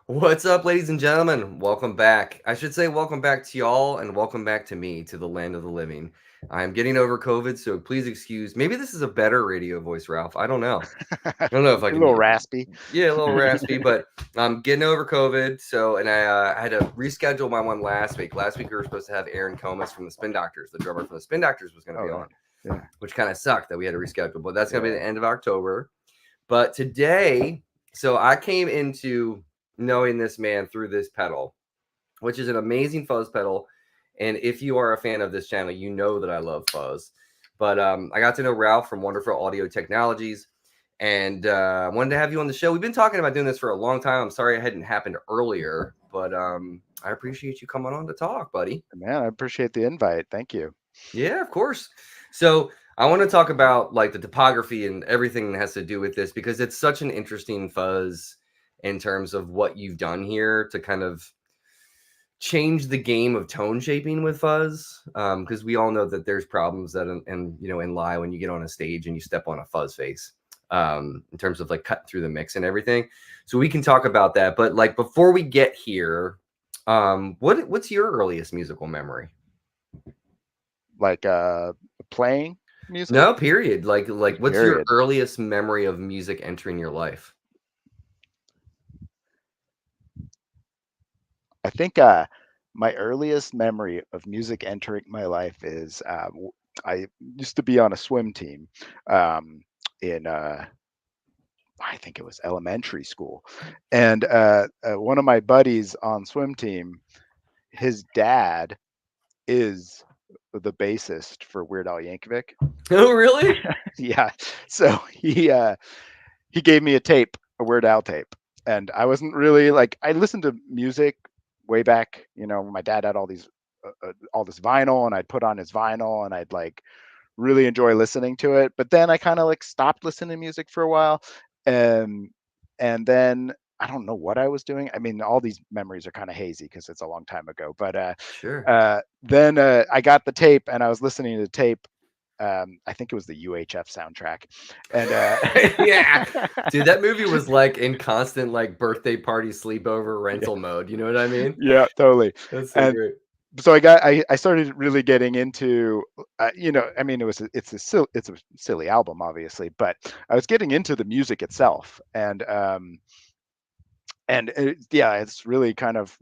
What's up, ladies and gentlemen? Welcome back. I should say welcome back to y'all and welcome back to me, to the land of the living. I'm getting over COVID, so please excuse. Maybe this is a better radio voice, Ralph. I don't know. I don't know if I A can little be, raspy. yeah, a little raspy, but I'm getting over COVID. So, and I had to reschedule my one last week. Last week we were supposed to have Aaron Comas from the Spin Doctors, the drummer from the Spin Doctors, was going to Oh, be on, right. Yeah. which kind of sucked that we had to reschedule. But that's going to be Yeah. the end of October. But today, so I came into knowing this man through this pedal, which is an amazing fuzz pedal. And if you are a fan of this channel, you know that I love fuzz. But I got to know Ralph from Wonderful Audio Technologies, and wanted to have you on the show. We've been talking about doing this for a long time. I'm sorry it hadn't happened earlier, but I appreciate you coming on to talk, buddy. Man, I appreciate the invite. Thank you. Yeah, of course. So I want to talk about like the topography and everything that has to do with this because it's such an interesting fuzz in terms of what you've done here to kind of change the game of tone shaping with fuzz. Because we all know that there's problems that and in lie when you get on a stage and you step on a fuzz face. In terms of like cutting through the mix and everything. So we can talk about that. But like before we get here, what's your earliest musical memory? Like playing music? No, period. Like what's your Period. earliest memory of music entering your life? I think my earliest memory of music entering my life is I used to be on a swim team in I think it was elementary school, and one of my buddies on swim team, his dad is the bassist for Weird Al Yankovic. Oh, really? Yeah, so he gave me a tape, a Weird Al tape, and I wasn't really like I listened to music way back. You know, my dad had all this vinyl, and I'd put on his vinyl, and I'd like really enjoy listening to it. But then I kind of like stopped listening to music for a while, and and then I don't know what I was doing. I mean, all these memories are kind of hazy because it's a long time ago. But Sure. then I got the tape, and I was listening to the tape. I think it was the UHF soundtrack, and Yeah. Dude, that movie was like in constant like birthday party sleepover yeah, rental mode. You know what I mean? yeah, totally. That's so And great. so I started really getting into I mean it's a silly album obviously, but I was getting into the music itself, yeah, it's really kind of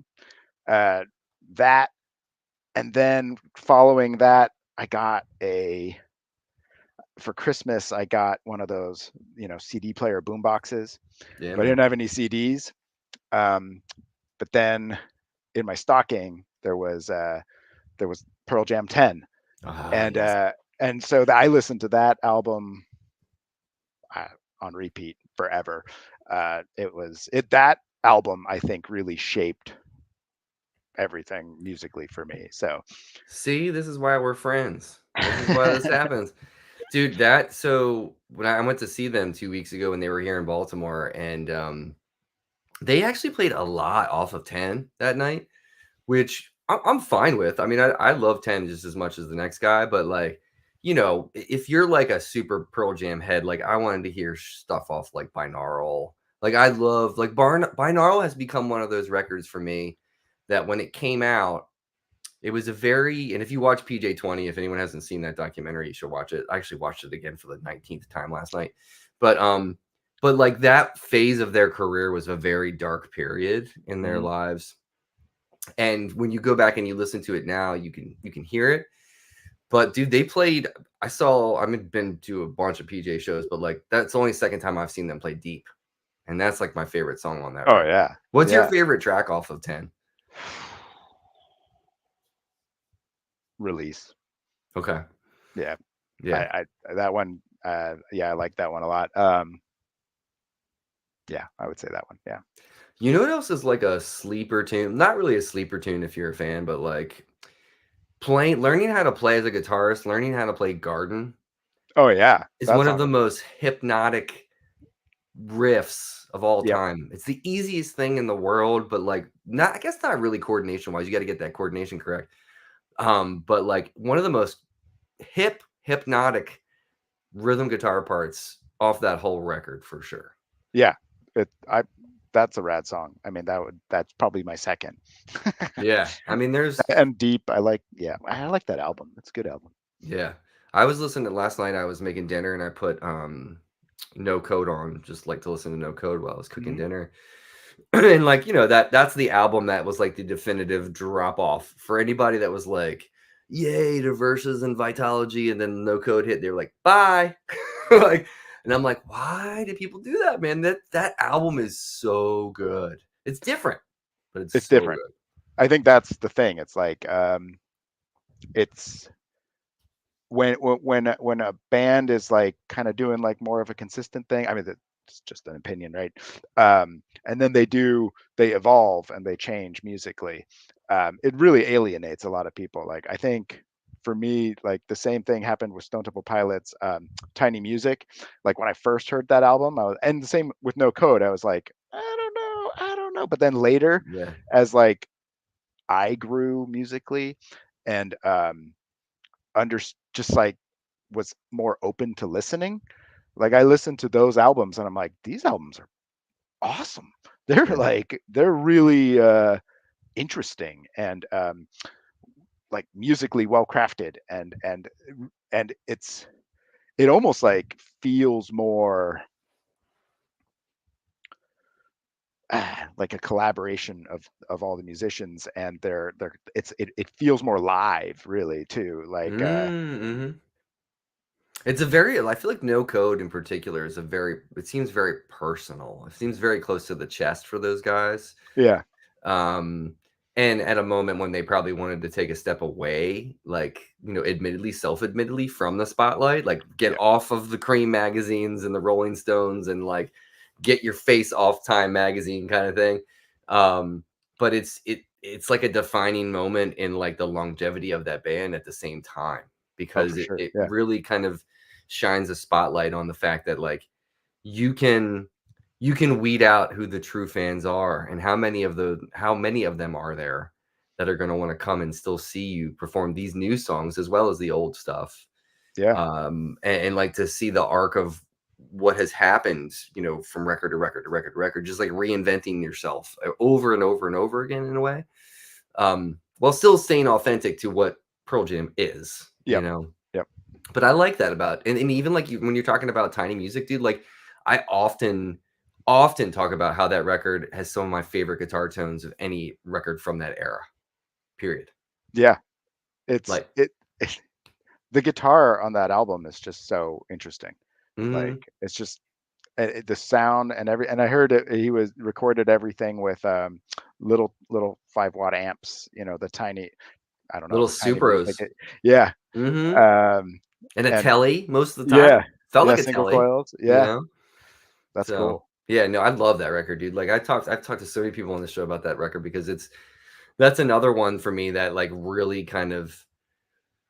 uh, that, and then following that I got a for Christmas I got one of those CD player boom boxes, Yeah, but I man. didn't have any CDs. Um, but then in my stocking there was Pearl Jam 10, Ah, and yes. uh, and so I listened to that album uh, on repeat forever. That album I think really shaped everything musically for me. So See, this is why we're friends. This is why this happens. Dude, so when I went to see them 2 weeks ago when they were here in Baltimore, and they actually played a lot off of 10 that night, which I'm fine with. I mean, I love 10 just as much as the next guy, but like, if you're like a super Pearl Jam head, like I wanted to hear stuff off like Binaural. Like I love like Binaural has become one of those records for me that when it came out, it was a very, and if you watch PJ 20, if anyone hasn't seen that documentary, you should watch it. I actually watched it again for the 19th time last night. But like that phase of their career was a very dark period in their mhm. lives. And when you go back and you listen to it now, you can hear it. But dude, they played. I've been to a bunch of PJ shows, but like that's the only second time I've seen them play Deep, and that's like my favorite song on that Oh record. yeah, What's your yeah. favorite track off of 10? Release. Okay, Yeah, yeah. I that one. Yeah, I like that one a lot. Yeah, I would say that one. Yeah. You know what else is like a sleeper tune? Not really a sleeper tune if you're a fan, but like learning how to play as a guitarist, learning how to play Garden Oh yeah, is that one of song the is. most hypnotic riffs of all Yep. time. It's the easiest thing in the world, but like not I guess not really coordination wise. You got to get that coordination correct. But like one of the most hypnotic rhythm guitar parts off that whole record for sure. Yeah. It. I. that's a rad song. I mean, that's probably my second. Yeah, I mean, there's And Deep, I like that album. It's a good album. yeah. I was listening to last night. I was making dinner and I put No Code on, just like to listen to No Code while I was cooking Hmm. dinner. And like, that's the album that was like the definitive drop off for anybody that was like, yay to Verses and Vitology, and then No Code hit. They were like, bye. Like, and I'm like, why do people do that, man? That album is so good. It's different, but it's It's so different. good. I think that's the thing. It's like it's when a band is like kind of doing like more of a consistent thing. I mean, it's just an opinion, right? And then they evolve and they change musically. It really alienates a lot of people. Like I think for me, like the same thing happened with Stone Temple Pilots, Tiny Music. Like when I first heard that album, and the same with No Code. I was like, I don't know. But then later, Yeah. as like I grew musically, and under just like was more open to listening. Like I listened to those albums and I'm like, these albums are awesome. Yeah. They're really interesting and like musically well crafted and it almost like feels more like a collaboration of all the musicians and it feels more live really too. Like Mm-hmm. It's a very, I feel like No Code in particular is it seems very personal. It seems very close to the chest for those guys. yeah, Um, and at a moment when they probably wanted to take a step away, like, admittedly, self-admittedly from the spotlight, like get yeah, off of the Cream magazines and the Rolling Stones and like get your face off Time magazine kind of thing. But it's like a defining moment in like the longevity of that band at the same time oh because for sure, it yeah, really kind of shines a spotlight on the fact that like you can you can weed out who the true fans are and how many of them are there that are going to want to come and still see you perform these new songs as well as the old stuff. yeah, And like to see the arc of what has happened, from record to record to record to record, just like reinventing yourself over and over and over again in a way, while still staying authentic to what Pearl Jam is, yep, yep, But I like that about, and even like when you're talking about Tiny Music, dude, like I often talk about how that record has some of my favorite guitar tones of any record from that era. Period. yeah. It's Like, it the guitar on that album is just so interesting. Like mhm, it's just the sound and I heard he was recorded everything with little 5 watt amps. You know, the tiny, I don't know, little the tiny music. Supros. Yeah. Mhm. Um, And a and telly most of the yeah, time. Felt yeah, like a single telly, coils. you Yeah, know? that's So, cool. yeah, no, I love that record, dude. Like I've talked to so many people on the show about that record because that's another one for me that like really kind of,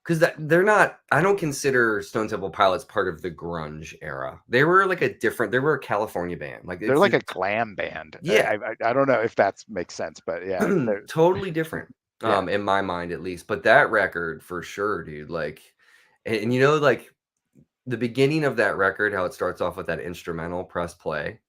because that they're not, I don't consider Stone Temple Pilots part of the grunge era. They were a California band. Like They're it's like a glam band. yeah, I don't know if that makes sense, but yeah, they're totally different, yeah, in my mind at least. But that record for sure, dude. Like, and like the beginning of that record, how it starts off with that instrumental press play,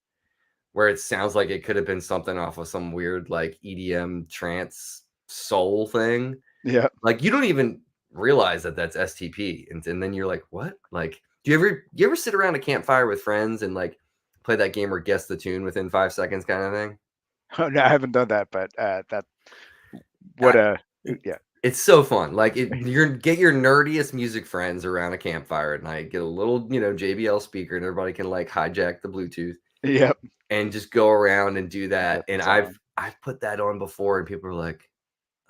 where it sounds like it could have been something off of some weird like EDM trance soul thing. yeah. Like, you don't even realize that that's STP, and then you're like, "What?" Like, do you ever sit around a campfire with friends and, like, play that game or guess the tune within 5 seconds kinda thing? Oh, no, I haven't done that, but that what I a it yeah, it's so fun. Like, get your nerdiest music friends around a campfire at night, get a little, JBL speaker, and everybody can, like, hijack the Bluetooth yep, and just go around and do get that, the and I've song. I've put that on before, and people are like,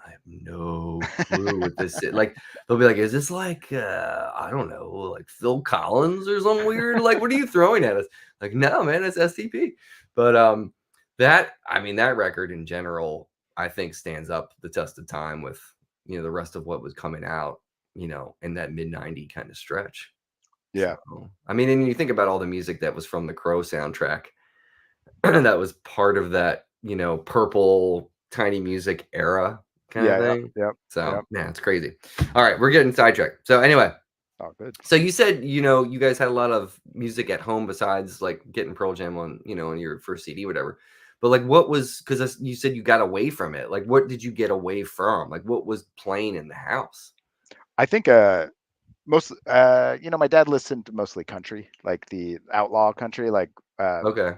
I have no clue what this is. Like, they'll be like, "Is this like, I don't know, like Phil Collins or something weird? Like, what are you throwing at us?" Like, "No, man, it's STP." But, that record in general, I think stands up the test of time with, the rest of what was coming out, in that mid-90 kind of stretch. So, Yeah, and you think about all the music that was from the Crow soundtrack that was part of that, purple Tiny Music era kind of yeah, thing. yep, So, yep. yeah, it's crazy. All right, we're getting sidetracked. So anyway, All good. so you said, you guys had a lot of music at home besides like getting Pearl Jam on, on your first CD, whatever. But like, what was, because you said you got away from it. Like, what did you get away from? Like, what was playing in the house? I think most my dad listened to mostly country, like the outlaw country, like Okay.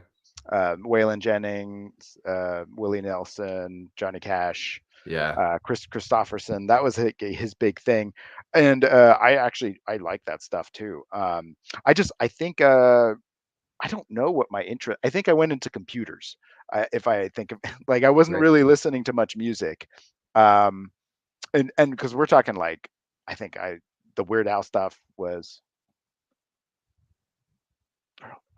Waylon Jennings, Willie Nelson, Johnny Cash, Yeah. Chris Christopherson. That was his big thing, and I like that stuff too. I think I don't know what my interest. I think I went into computers. If I think of like I wasn't Right. really listening to much music, um, and because we're talking like I think I the Weird Al stuff was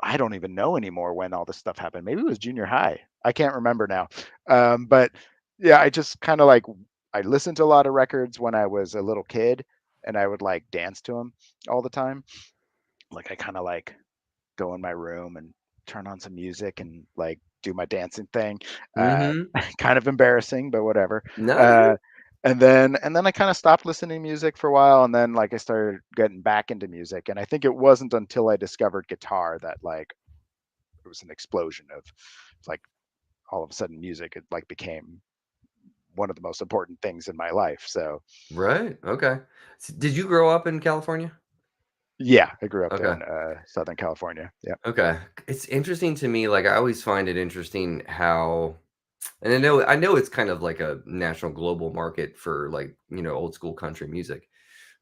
I don't even know anymore when all this stuff happened. Maybe it was junior high. I can't remember now. But yeah, I just kind of like I listened to a lot of records when I was a little kid, and I would like dance to them all the time. Like I kind of like go in my room and turn on some music and like do my dancing thing. Mm-hmm. Kind of embarrassing, but whatever. No, you're Uh, good. and then I kind of stopped listening to music for a while, and then like I started getting back into music, and I think it wasn't until I discovered guitar that like it was an explosion of like all of a sudden music it like became one of the most important things in my life. So Right. Okay. Did you grow up in California? yeah, I grew up Okay. in Southern California. Yeah, Okay. It's interesting to me. Like, I always find it interesting how, and I know it's kind of like a national global market for, like, old school country music,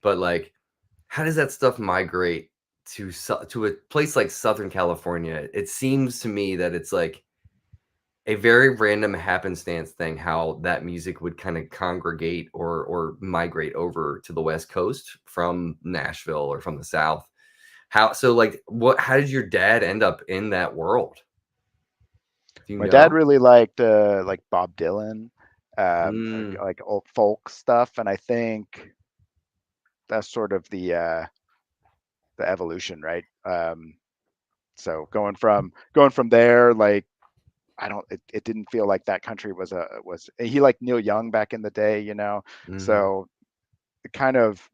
but like, how does that stuff migrate to a place like Southern California? It seems to me that it's like a very random happenstance thing how that music would kind of congregate or migrate over to the West Coast from Nashville or from the South. How so, like, how did your dad end up in that world? Do you my dad know? really liked Bob Dylan, Mm, like old folk stuff, and I think that's sort of the evolution, right? So going from there, like I don't, it didn't feel like that country was he liked Neil Young back in the day, mhm. so it kind of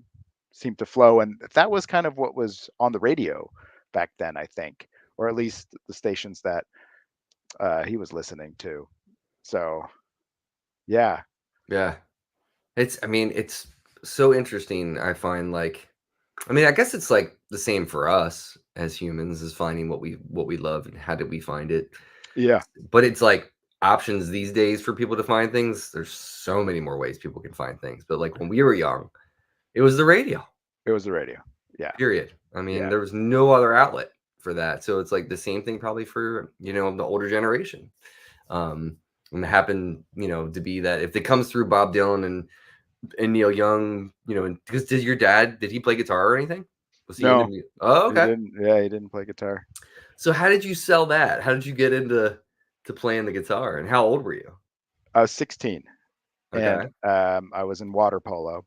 seemed to flow, and that was kind of what was on the radio back then, I think, or at least the stations that he was listening to. So yeah, Yeah. It's so interesting, I find, like, I guess it's, like, the same for us as humans, is finding what we love and how did we find it. yeah, But it's like options these days for people to find things. There's so many more ways people can find things. But like when we were young, it was the radio, it was the radio. Yeah, period. yeah, There was no other outlet for that. So it's like the same thing probably for, the older generation. Um, and it happened, to be that if it comes through Bob Dylan and Neil Young, because did he play guitar or anything? Was he into no, music? Oh, he okay. didn't. Yeah, he didn't play guitar. So how did you sell that? How did you get into playing the guitar? And how old were you? I was 16, and Okay. I was in water polo,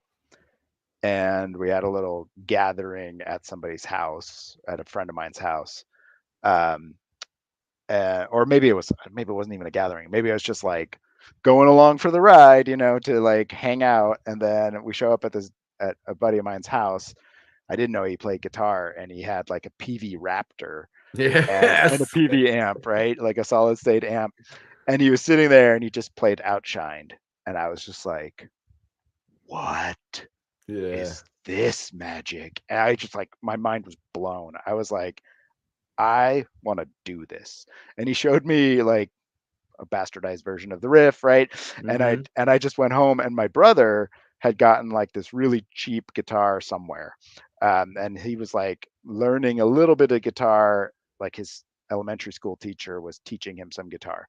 and we had a little gathering at somebody's house, at a friend of mine's house. Um, or maybe it wasn't even a gathering. Maybe I was just like going along for the ride, to like hang out. And then we show up at a buddy of mine's house. I didn't know he played guitar, and he had like a PV Raptor and a Yes. PV amp, right? Like a solid state amp. And he was sitting there and he just played Outshined. And I was just like, what Yeah. is this magic? And I just like, my mind was blown. I was like, I want to do this. And he showed me like a bastardized version of the riff, right? And I Mhm. and I just went home, and my brother had gotten like this really cheap guitar somewhere. And he was like learning a little bit of guitar, like his elementary school teacher was teaching him some guitar.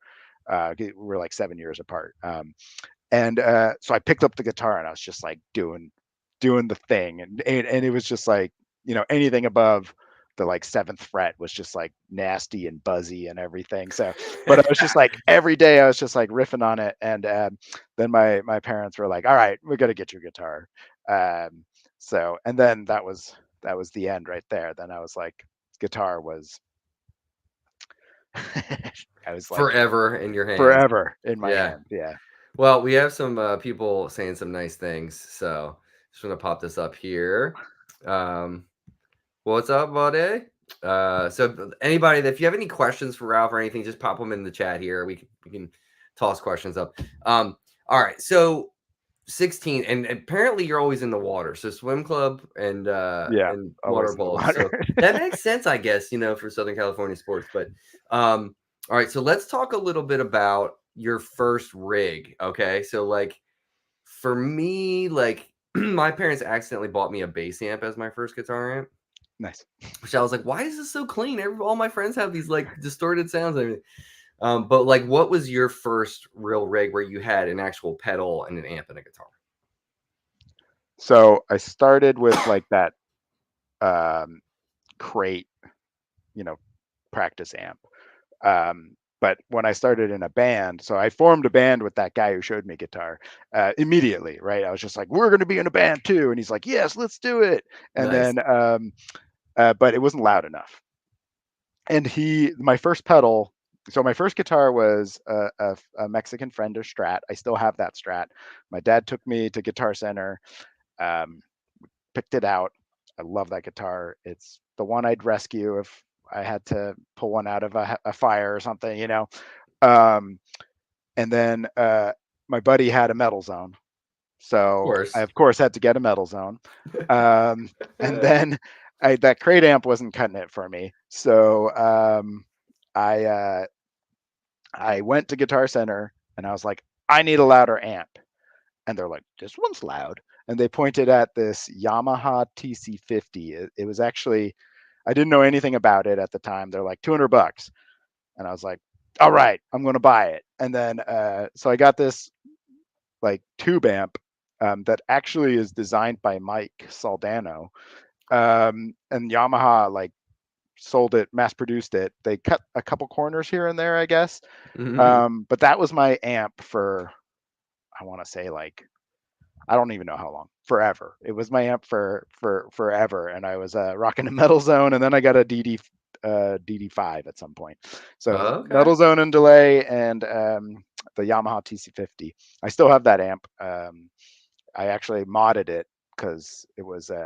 We're like 7 years apart. And so I picked up the guitar, and I was just like doing the thing, and it was just like, anything above the like seventh fret was just like nasty and buzzy and everything. So, but I was just like every day I was just like riffing on it, and then my parents were like, "All right, we got to get your guitar." Um, so, and then that was the end right there. Then I was like, guitar was, I was like Forever in your hands. forever in my Yeah. hands. Yeah. Well, we have some, people saying some nice things, so just wanna pop this up here. Um, "What's up, buddy?" So anybody, if you have any questions for Ralph or anything, just pop them in the chat here. We can toss questions up. All right. So 16, and apparently you're always in the water. So swim club Yeah, and water always in the polo. water. So that makes sense, I guess, for Southern California sports. But all right, so let's talk a little bit about your first rig. Okay. So like for me, like my parents accidentally bought me a bass amp as my first guitar amp, Nice. which I was like, why is this so clean? All my friends have these like distorted sounds and everything. But like, what was your first real rig where you had an actual pedal and an amp and a guitar? So I started with like that crate, you know, practice amp. But when I started in a band, so I formed a band with that guy who showed me guitar immediately, right? I was just like, we're going to be in a band too. And he's like, yes, let's do it. And Nice. then, but it wasn't loud enough. And my first pedal, so my first guitar was a Mexican Fender Strat. I still have that Strat. My dad took me to Guitar Center, um, picked it out. I love that guitar. It's the one I'd rescue if I had to pull one out of a fire or something, you know. Um, and then my buddy had a Metal Zone, Of so I course. of course had to get a Metal Zone. And then that crate amp wasn't cutting it for me, so I I went to Guitar Center and I was like, I need a louder amp. And they're like, this one's loud. And they pointed at this Yamaha TC50. It was actually, I didn't know anything about it at the time. They're like $200. And I was like, all right, I'm going to buy it. And then, so I got this like tube amp that actually is designed by Mike Saldano. And Yamaha like sold it, mass produced it. They cut a couple corners here and there, I guess. Mhm. But that was my amp for, I want to say like, I don't even know how long, forever. It was my amp for forever, and I was rocking a Metal Zone, and then I got a DD5 at some point. So Okay. Metal Zone and delay, and the Yamaha TC50. I still have that amp. I actually modded it because it wasn't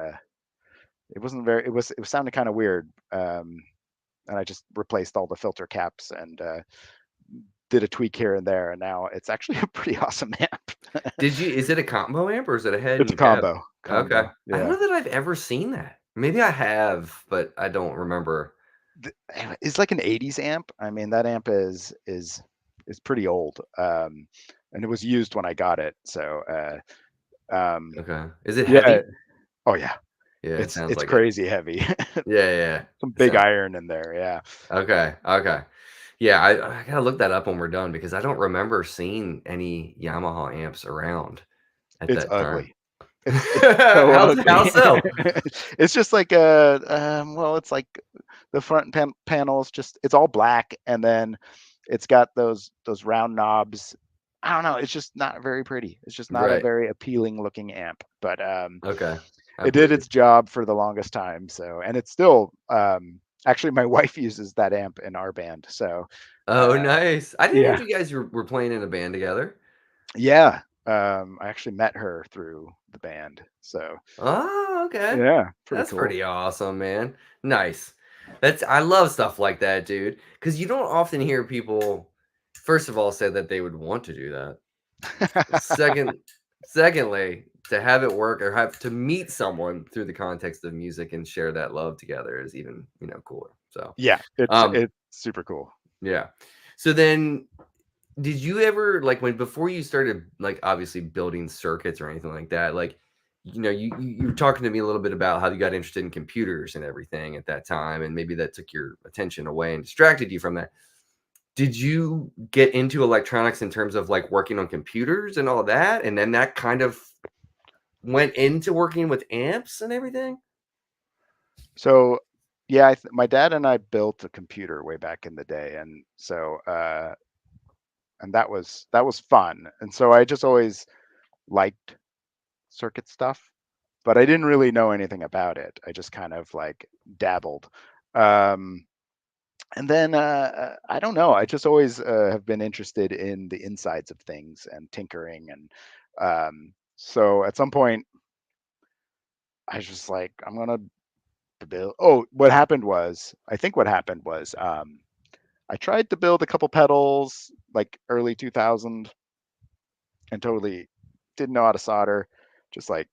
very it was sounding kind of weird, and I just replaced all the filter caps and did a tweak here and there, and now it's actually a pretty awesome amp. Is it a combo amp or is it a head It's a and cab? combo, Okay. combo. I don't Yeah. know that I've ever seen that. Maybe I have, but I don't remember. It's like an 80s amp. I mean, that amp is pretty old. And it was used when I got it. So Okay. Is it yeah. heavy? Oh yeah. Yeah, it sounds It's like it. crazy heavy. Yeah, yeah, yeah. Some It big sounds iron in there. Yeah. okay. Okay. Yeah, I gotta look that up when we're done because I don't remember seeing any Yamaha amps around at It's that time. ugly. It's so How ugly. so? It's just like a well, it's like the front panels just it's all black, and then it's got those round knobs. I don't know, it's just not very pretty. It's just not a Right. very appealing looking amp, but Okay. I it did believe you. its job for the longest time. So, and it's still actually my wife uses that amp in our band. So, Oh, uh nice. I didn't yeah. know you guys were playing in a band together. Yeah. I actually met her through the band. So, Oh, okay. yeah, pretty That's cool. pretty awesome, man. Nice. I love stuff like that, dude. Because you don't often hear people, first of all, say that they would want to do that. Second, secondly, to have it work or have to meet someone through the context of music and share that love together is even, cooler. So, Yeah, um, it's super cool. yeah. So then did you ever like when before you started like obviously building circuits or anything like that, like you were talking to me a little bit about how you got interested in computers and everything at that time, and maybe that took your attention away and distracted you from that. Did you get into electronics in terms of like working on computers and all that, and then that kind of went into working with amps and everything? So, yeah, my dad and I built a computer way back in the day, and so and that was fun. And so I just always liked circuit stuff, but I didn't really know anything about it. I just kind of like dabbled. Um, and then I don't know. I just always have been interested in the insides of things and tinkering, and so at some point I was just like, I'm gonna to build. Oh, what happened was, I think what happened was, I tried to build a couple pedals like early 2000 and totally didn't know how to solder, just like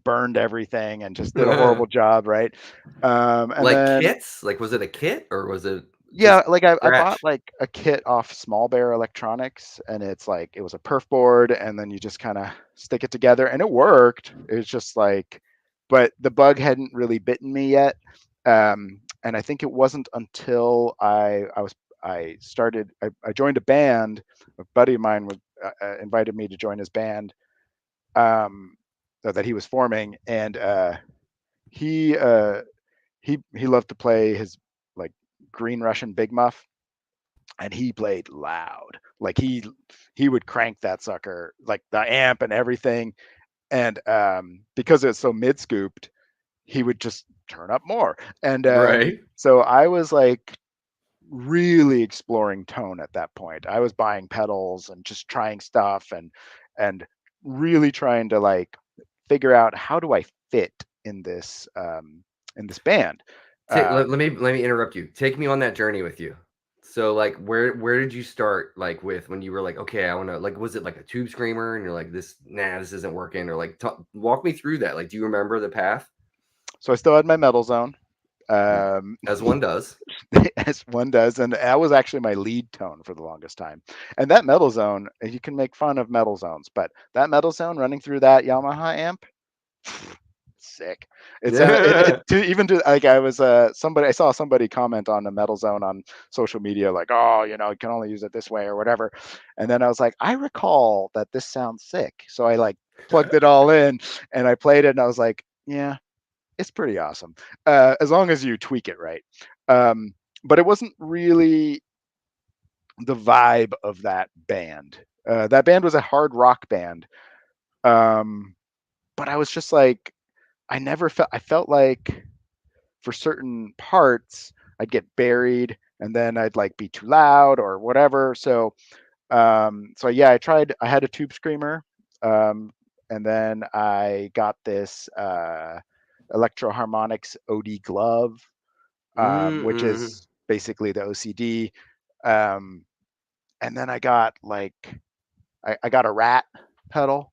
burned everything and just did a horrible job, right? And Like then kits? Like, was it a kit or was it yeah, just like I bought scratch? like a kit off Small Bear Electronics, and it's like it was a perf board, and then you just kind of stick it together, and it worked. It was just like, but the bug hadn't really bitten me yet, and I think it wasn't until I joined a band. A buddy of mine was invited me to join his band, um, that he was forming, and he uh, he loved to play his like Green Russian Big Muff, and he played loud. Like he would crank that sucker, like the amp and everything. And because it's so mid scooped, he would just turn up more. And Right. so I was like really exploring tone at that point. I was buying pedals and just trying stuff, and really trying to like figure out how do I fit in this band. Let me interrupt you. Take me on that journey with you. So, like, where did you start, like, with when you were like, "Okay, I wanna" like, was it like a tube screamer and you're like, this isn't working," or like, ta walk me through that, like, do you remember the path? So I still had my metal zone. Mm, Um, as one does. as one does, and that was actually my lead tone for the longest time. And that metal zone, you can make fun of metal zones, but that metal zone running through that Yamaha amp, sick. It sounded even to like I was somebody I saw somebody comment on the metal zone on social media like, oh, you know, you can only use it this way or whatever. And then I was like, I recall that this sounds sick, so I like plugged it all in and I played it, and I was like, yeah, it's pretty awesome, as long as you tweak it right. Um, but it wasn't really the vibe of that band. That band was a hard rock band, um, but I was just like, I never felt. I felt like for certain parts, I'd get buried, and then I'd like be too loud or whatever. So yeah, I tried. I had a tube screamer, um, and then I got this Electro Harmonics OD glove, which Mm-mm. is basically the OCD. Um, and then I got like I got a rat pedal,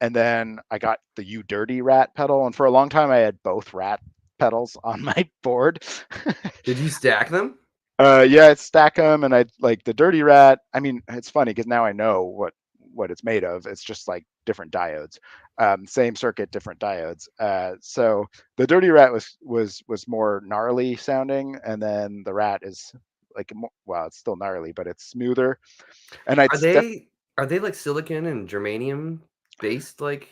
and then I got the You Dirty Rat pedal, and for a long time I had both rat pedals on my board. Did you stack them? Yeah, I'd stack them, and I'd like the Dirty Rat. I mean, it's funny because now I know what it's made of. It's just like different diodes, same circuit, different diodes. So the Dirty Rat was more gnarly sounding, and then the Rat is like well, it's still gnarly, but it's smoother. And I'd Are step they are they like silicon and germanium based, like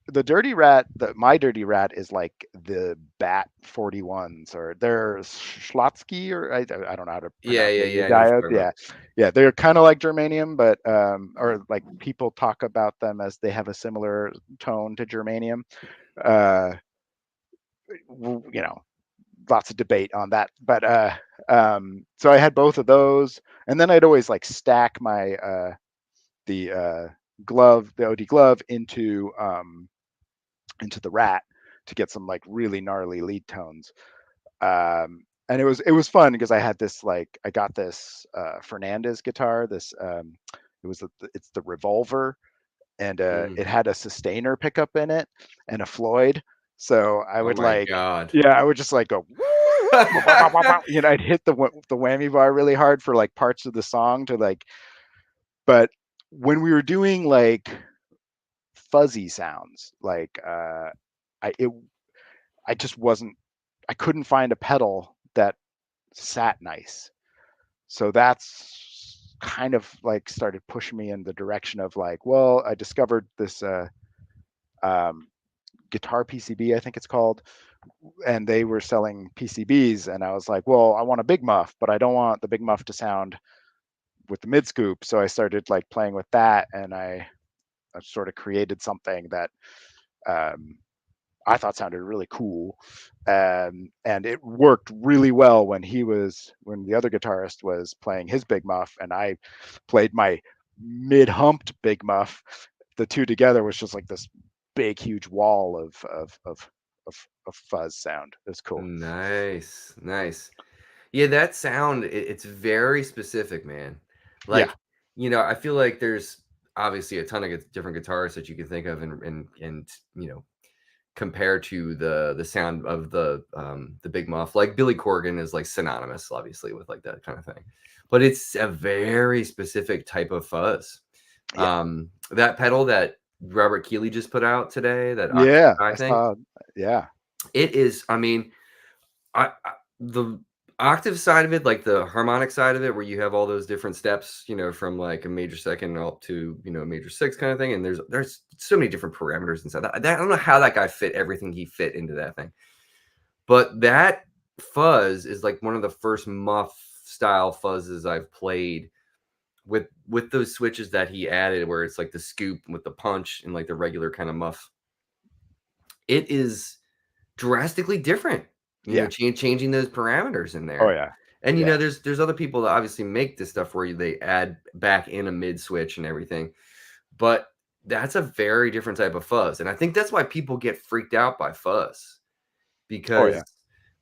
the Dirty Rat. My Dirty Rat is like the Bat 41s, or they're Schlotsky, or I don't know how to yeah, pronounce yeah, the new yeah, I know what diodes. you're talking Yeah, about. yeah, they're kind of like germanium, but or like people talk about them as they have a similar tone to germanium. Uh, you know, lots of debate on that, but so I had both of those, and then I'd always like stack my the glove, the OD glove, into the Rat to get some like really gnarly lead tones. And it was fun because I had this like I got this Fernandez guitar. This it's the Revolver, and Mm. it had a sustainer pickup in it and a Floyd. So I Oh would my like, god. yeah, I would just like go, you know, I'd hit the whammy bar really hard for like parts of the song to like. But when we were doing like fuzzy sounds, like I it I just wasn't I couldn't find a pedal that sat nice. So that's kind of like started pushing me in the direction of like, well, I discovered this um, guitar PCB, I think it's called, and they were selling PCBs, and I was like, well, I want a big muff, but I don't want the big muff to sound with the mid scoop. So I started like playing with that, and I sort of created something that um, I thought sounded really cool. And it worked really well when the other guitarist was playing his big muff and I played my mid humped big muff. The two together was just like this big, huge wall a fuzz sound. It was cool. Nice, nice. Yeah, that sound, it's very specific, man. Yeah, Like, I feel like there's obviously a ton of different guitarists that you can think of and compare to the sound of the Big Muff. Like Billy Corgan is like synonymous, obviously, with like that kind of thing. But it's a very specific type of fuzz. yeah, That pedal that Robert Keeley just put out today, that yeah. I I think saw. Yeah, it is. I mean, the octave side of it, like the harmonic side of it, where you have all those different steps, from like a major second up to a major six kind of thing, and there's so many different parameters and stuff. I don't know how that guy fit everything he fit into that thing, but that fuzz is like one of the first Muff style fuzzes I've played with those switches that he added, where it's like the scoop with the punch and like the regular kind of Muff. It is drastically different, yeah. changing those parameters in Oh there. yeah, And yeah. there's other people that obviously make this stuff where they add back in a mid switch and everything. But that's a very different type of fuzz. And I think that's why people get freaked out by fuzz. Oh Because yeah.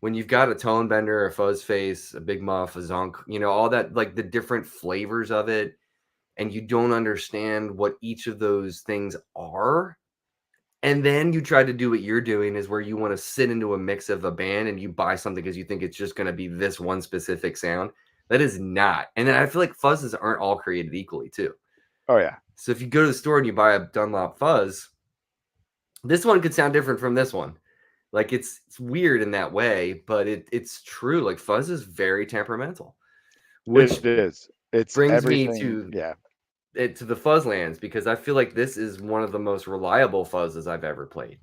when you've got a tone bender, a fuzz face, a big muff, a zonk, all that, like the different flavors of it, and you don't understand what each of those things are, and then you try to do what you're doing, is where you want to sit into a mix of a band and you buy something because you think it's just going to be this one specific sound. That is not. And then I feel like fuzzes aren't all created equally too. Oh yeah. So if you go to the store and you buy a Dunlop fuzz, this one could sound different from this one. Like it's weird in that way, but it's true. Like fuzz is very temperamental, which It is. It's brings me everything. to Yeah. the Fuzzlands, because I feel like this is one of the most reliable fuzzes I've ever played.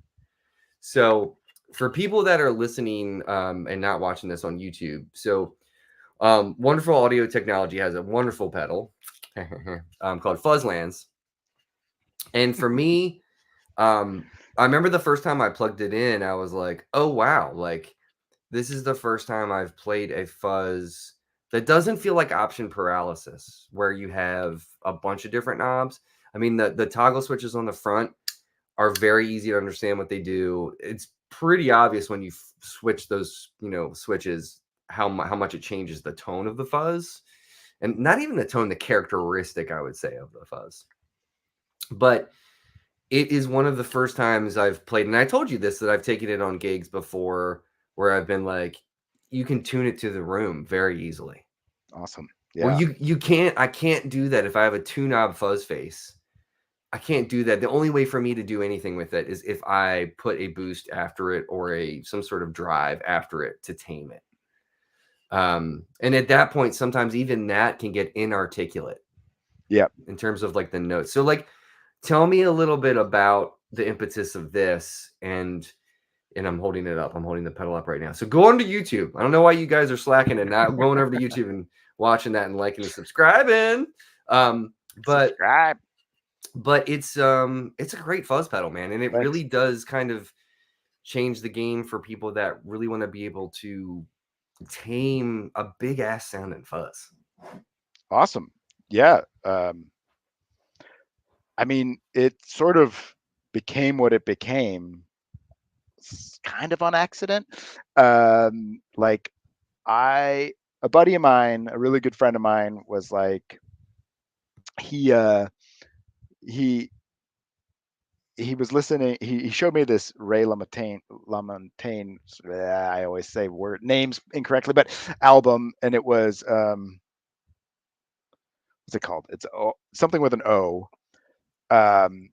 So for people that are listening and not watching this on YouTube, so Wonderful Audio Technology has a wonderful pedal called Fuzzlands. And for me, I remember the first time I plugged it in, I was like, oh, wow, like this is the first time I've played a fuzz that doesn't feel like option paralysis, where you have a bunch of different knobs. I mean, the toggle switches on the front are very easy to understand what they do. It's pretty obvious when you switch those, switches, how much it changes the tone of the fuzz, and not even the tone, the characteristic, I would say, of the fuzz. But it is one of the first times I've played, and I told you this, that I've taken it on gigs before, where I've been like, you can tune it to the room very easily. Awesome. Well, Yeah. I can't do that if I have a two knob fuzz face. I can't do that. The only way for me to do anything with it is if I put a boost after it, or some sort of drive after it to tame it. And at that point, sometimes even that can get inarticulate Yep. in terms of like the notes. So like, tell me a little bit about the impetus of this, and I'm holding it up. I'm holding the pedal up right now. So go on to YouTube. I don't know why you guys are slacking and not going over to YouTube and watching that and liking and subscribing. But Subscribe. it's a great fuzz pedal, man, and it Thanks. really does kind of change the game for people that really want to be able to tame a big ass sounding fuzz. Awesome. Yeah. I mean, it sort of became what it became kind of on accident. Like a buddy of mine, a really good friend of mine, was like, he he he was listening. He showed me this Ray LaMontagne. I always say word names incorrectly, but album, and it was what's it called? It's something with an O. And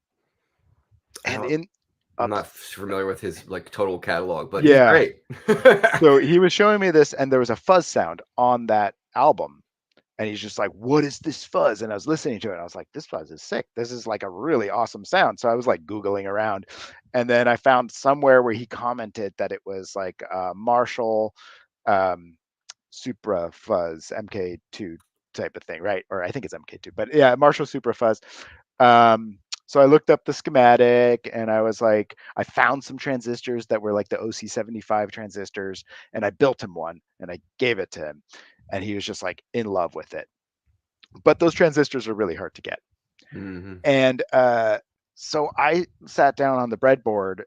in I'm up, not familiar with his like total catalog, but he's yeah. great. So he was showing me this, and there was a fuzz sound on that album. And he's just like, what is this fuzz? And I was listening to it, and I was like, this fuzz is sick. This is like a really awesome sound. So I was like Googling around. And then I found somewhere where he commented that it was like Marshall Supra Fuzz MK2 type of thing, right? Or I think it's MK2, but yeah, Marshall Supra Fuzz. So I looked up the schematic, and I was like, I found some transistors that were like the OC75 transistors, and I built him one, and I gave it to him, and he was just like in love with it. But those transistors are really hard to get. Mm-hmm. And so I sat down on the breadboard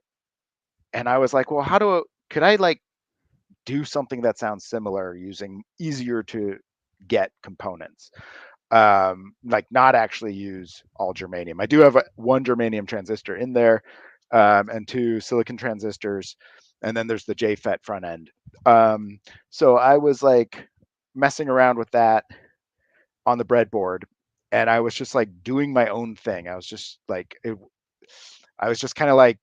and I was like, well, could I like do something that sounds similar using easier to get components? Like not actually use all germanium. I do have one germanium transistor in there, and two silicon transistors, and then there's the JFET front end. So I was like messing around with that on the breadboard, and I was just like doing my own thing. I was just kind of like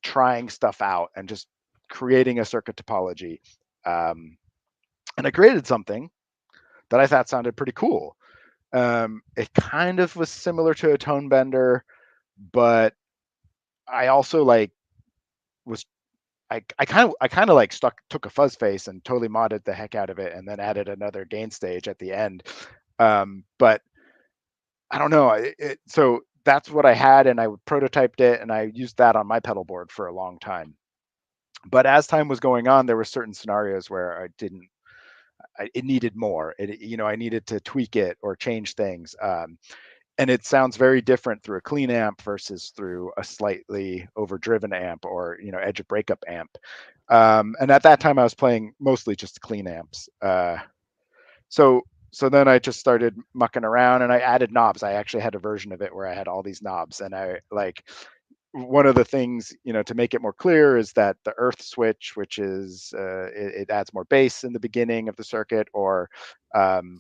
trying stuff out and just creating a circuit topology. Um, and I created something that I thought sounded pretty cool. It kind of was similar to a tone bender, but I also like was I kind of like took a fuzz face and totally modded the heck out of it and then added another gain stage at the end. But I don't know. So that's what I had, and I prototyped it, and I used that on my pedal board for a long time. But as time was going on, there were certain scenarios where it needed more. I needed to tweak it or change things. And it sounds very different through a clean amp versus through a slightly overdriven amp or edge of breakup amp. And at that time, I was playing mostly just clean amps. So then I just started mucking around, and I added knobs. I actually had a version of it where I had all these knobs, and I like one of the things to make it more clear is that the earth switch, which is it adds more bass in the beginning of the circuit, um,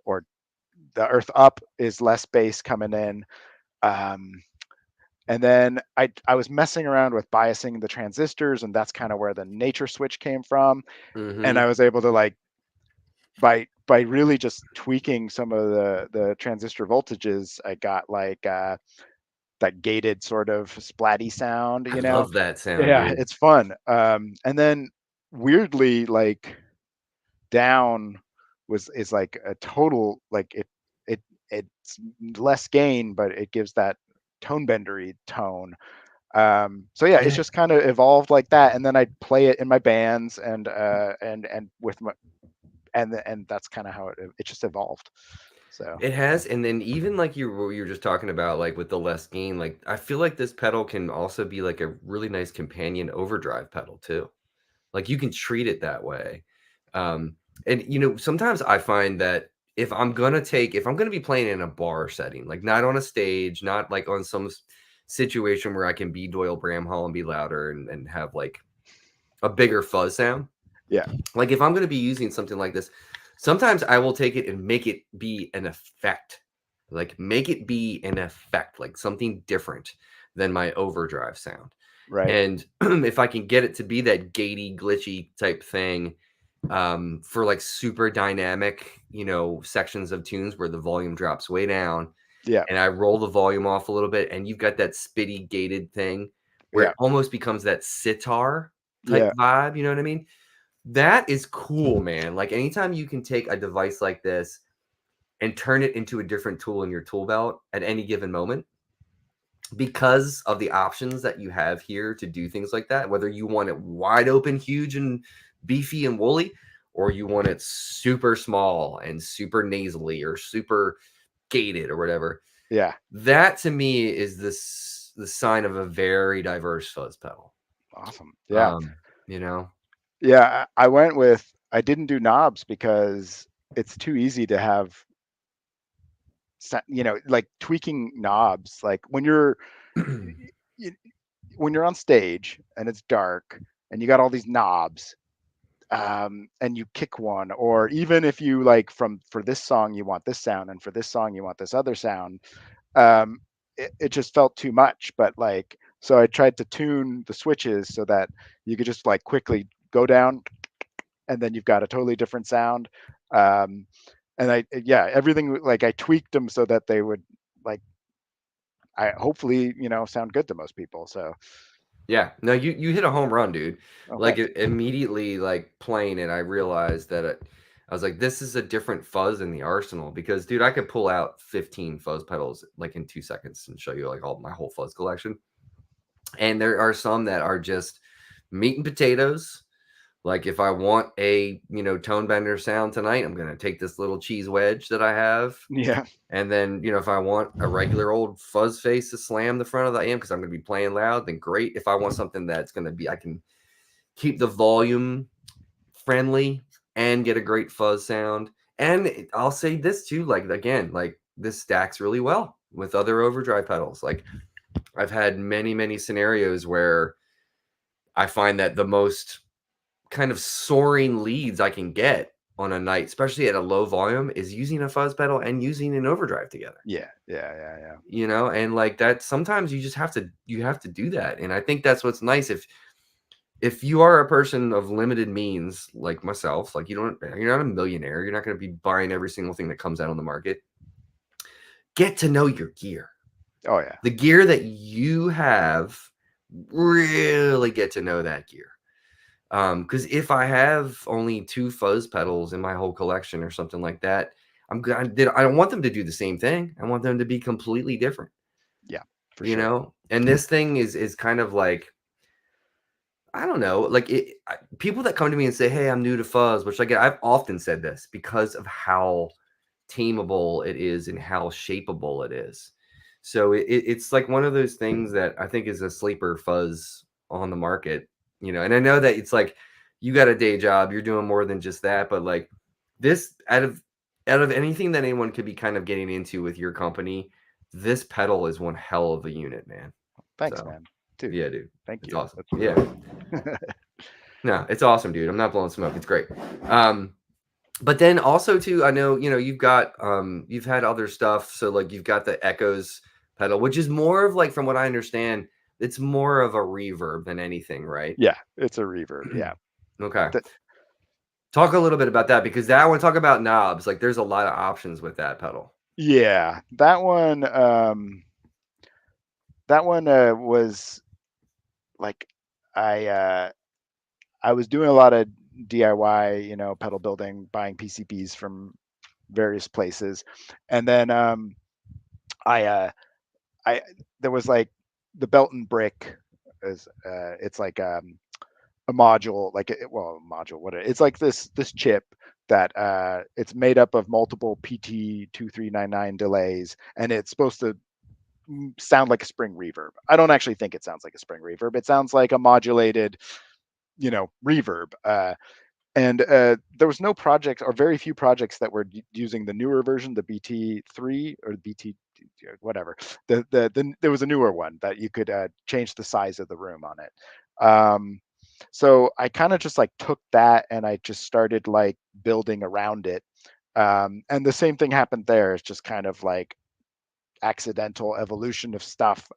or the earth up is less bass coming in. Um, and then I was messing around with biasing the transistors, and that's kind of where the nature switch came from. And I was able to like by really just tweaking some of the transistor voltages, I got like that gated sort of splatty sound. I love that sound, Yeah, dude. it's fun. And then weirdly, like down is like a total like it's less gain, but it gives that tone bendery tone. So yeah, it's Yeah. just kind of evolved like that, and then I play it in my bands and with my and that's kind of how it just evolved. So It has, and then even like what you were just talking about, like with the less gain, like I feel like this pedal can also be like a really nice companion overdrive pedal too. Like you can treat it that way. Um, and sometimes I find that if I'm gonna be playing in a bar setting, like not on a stage, not like on some situation where I can be Doyle Bramhall and be louder and have like a bigger fuzz sound. yeah, Like if I'm gonna be using something like this, sometimes I will take it and make it be an effect. Like make it be an effect, like something different than my overdrive sound. right, And if I can get it to be that gatey, glitchy type thing, for like super dynamic, sections of tunes where the volume drops way down yeah, and I roll the volume off a little bit, and you've got that spitty gated thing where it yeah, almost becomes that sitar type yeah, vibe. You know what I mean? That is cool, man. Like anytime you can take a device like this and turn it into a different tool in your tool belt at any given moment, because of the options that you have here to do things like that, whether you want it wide open, huge, and beefy and woolly, or you want it super small and super nasally or super gated or whatever. yeah. That to me is the sign of a very diverse fuzz pedal. Awesome. Yeah. Um, you know, Yeah, I didn't do knobs because it's too easy to have like tweaking knobs. Like y- when you're on stage and it's dark and you got all these knobs, and you kick one, or even if you like for this song you want this sound and for this song you want this other sound, um, it just felt too much. But like, so I tried to tune the switches so that you could just like quickly go down and then you've got a totally different sound. Um, and yeah, everything, like I tweaked them so that they would like, I hopefully, sound good to most people. So, yeah, no, you hit a home run, dude. oh, Like thanks. it, immediately, like playing it, I realized that I was like, this is a different fuzz in the arsenal because, dude, I could pull out 15 fuzz pedals like in 2 seconds and show you like all my whole fuzz collection. And there are some that are just meat and potatoes, Like if I want a, tone bender sound tonight, I'm going to take this little cheese wedge that I have. Yeah. And then, if I want a regular old fuzz face to slam the front of the amp because I'm going to be playing loud, then great. If I want something that's going to be, I can keep the volume friendly and get a great fuzz sound. And I'll say this too, like, again, like this stacks really well with other overdrive pedals. Like I've had many, many scenarios where I find that the most kind of soaring leads I can get on a night, especially at a low volume, is using a fuzz pedal and using an overdrive together. Yeah. Yeah. Yeah. And like that, sometimes you just have to do that. And I think that's what's nice if you are a person of limited means like myself, like you're not a millionaire, you're not going to be buying every single thing that comes out on the market. Get to know your gear. Oh yeah. The gear that you have, really get to know that gear. Because if I have only 2 fuzz pedals in my whole collection or something like that, I don't want them to do the same thing. I want them to be completely different. Yeah, for sure. And this thing is kind of like, I don't know, like people that come to me and say, "Hey, I'm new to fuzz," which I've often said this because of how tameable it is and how shapeable it is. So it's like one of those things that I think is a sleeper fuzz on the market, And I know that it's like you got a day job, you're doing more than just that, but like this out of anything that anyone could be kind of getting into with your company, this pedal is one hell of a unit, man. Thanks, So man. Dude, yeah, dude, thank it's you. awesome. That's Yeah, really no, it's awesome, dude. I'm not blowing smoke. It's great. But then also too, I know, you've had other stuff. So like you've got the Echoes pedal, which is more of like, from what I understand, it's more of a reverb than anything, right? yeah, it's a reverb. Yeah. Okay. Th- Talk a little bit about that, because that one, talk about knobs. Like there's a lot of options with that pedal. yeah, that one was like I was doing a lot of DIY, pedal building, buying PCBs from various places, and then I I there was like the belt and brick is it's like a module, like a module. It's like this chip that it's made up of multiple PT2399 delays, and it's supposed to sound like a spring reverb. I don't actually think it sounds like a spring reverb. It sounds like a modulated, reverb. And there was no project, or very few projects, that were using the newer version, the BT3 or the BT whatever. There was a newer one that you could change the size of the room on it. So I kind of just like took that and I just started like building around it. And the same thing happened there. It's just kind of like accidental evolution of stuff.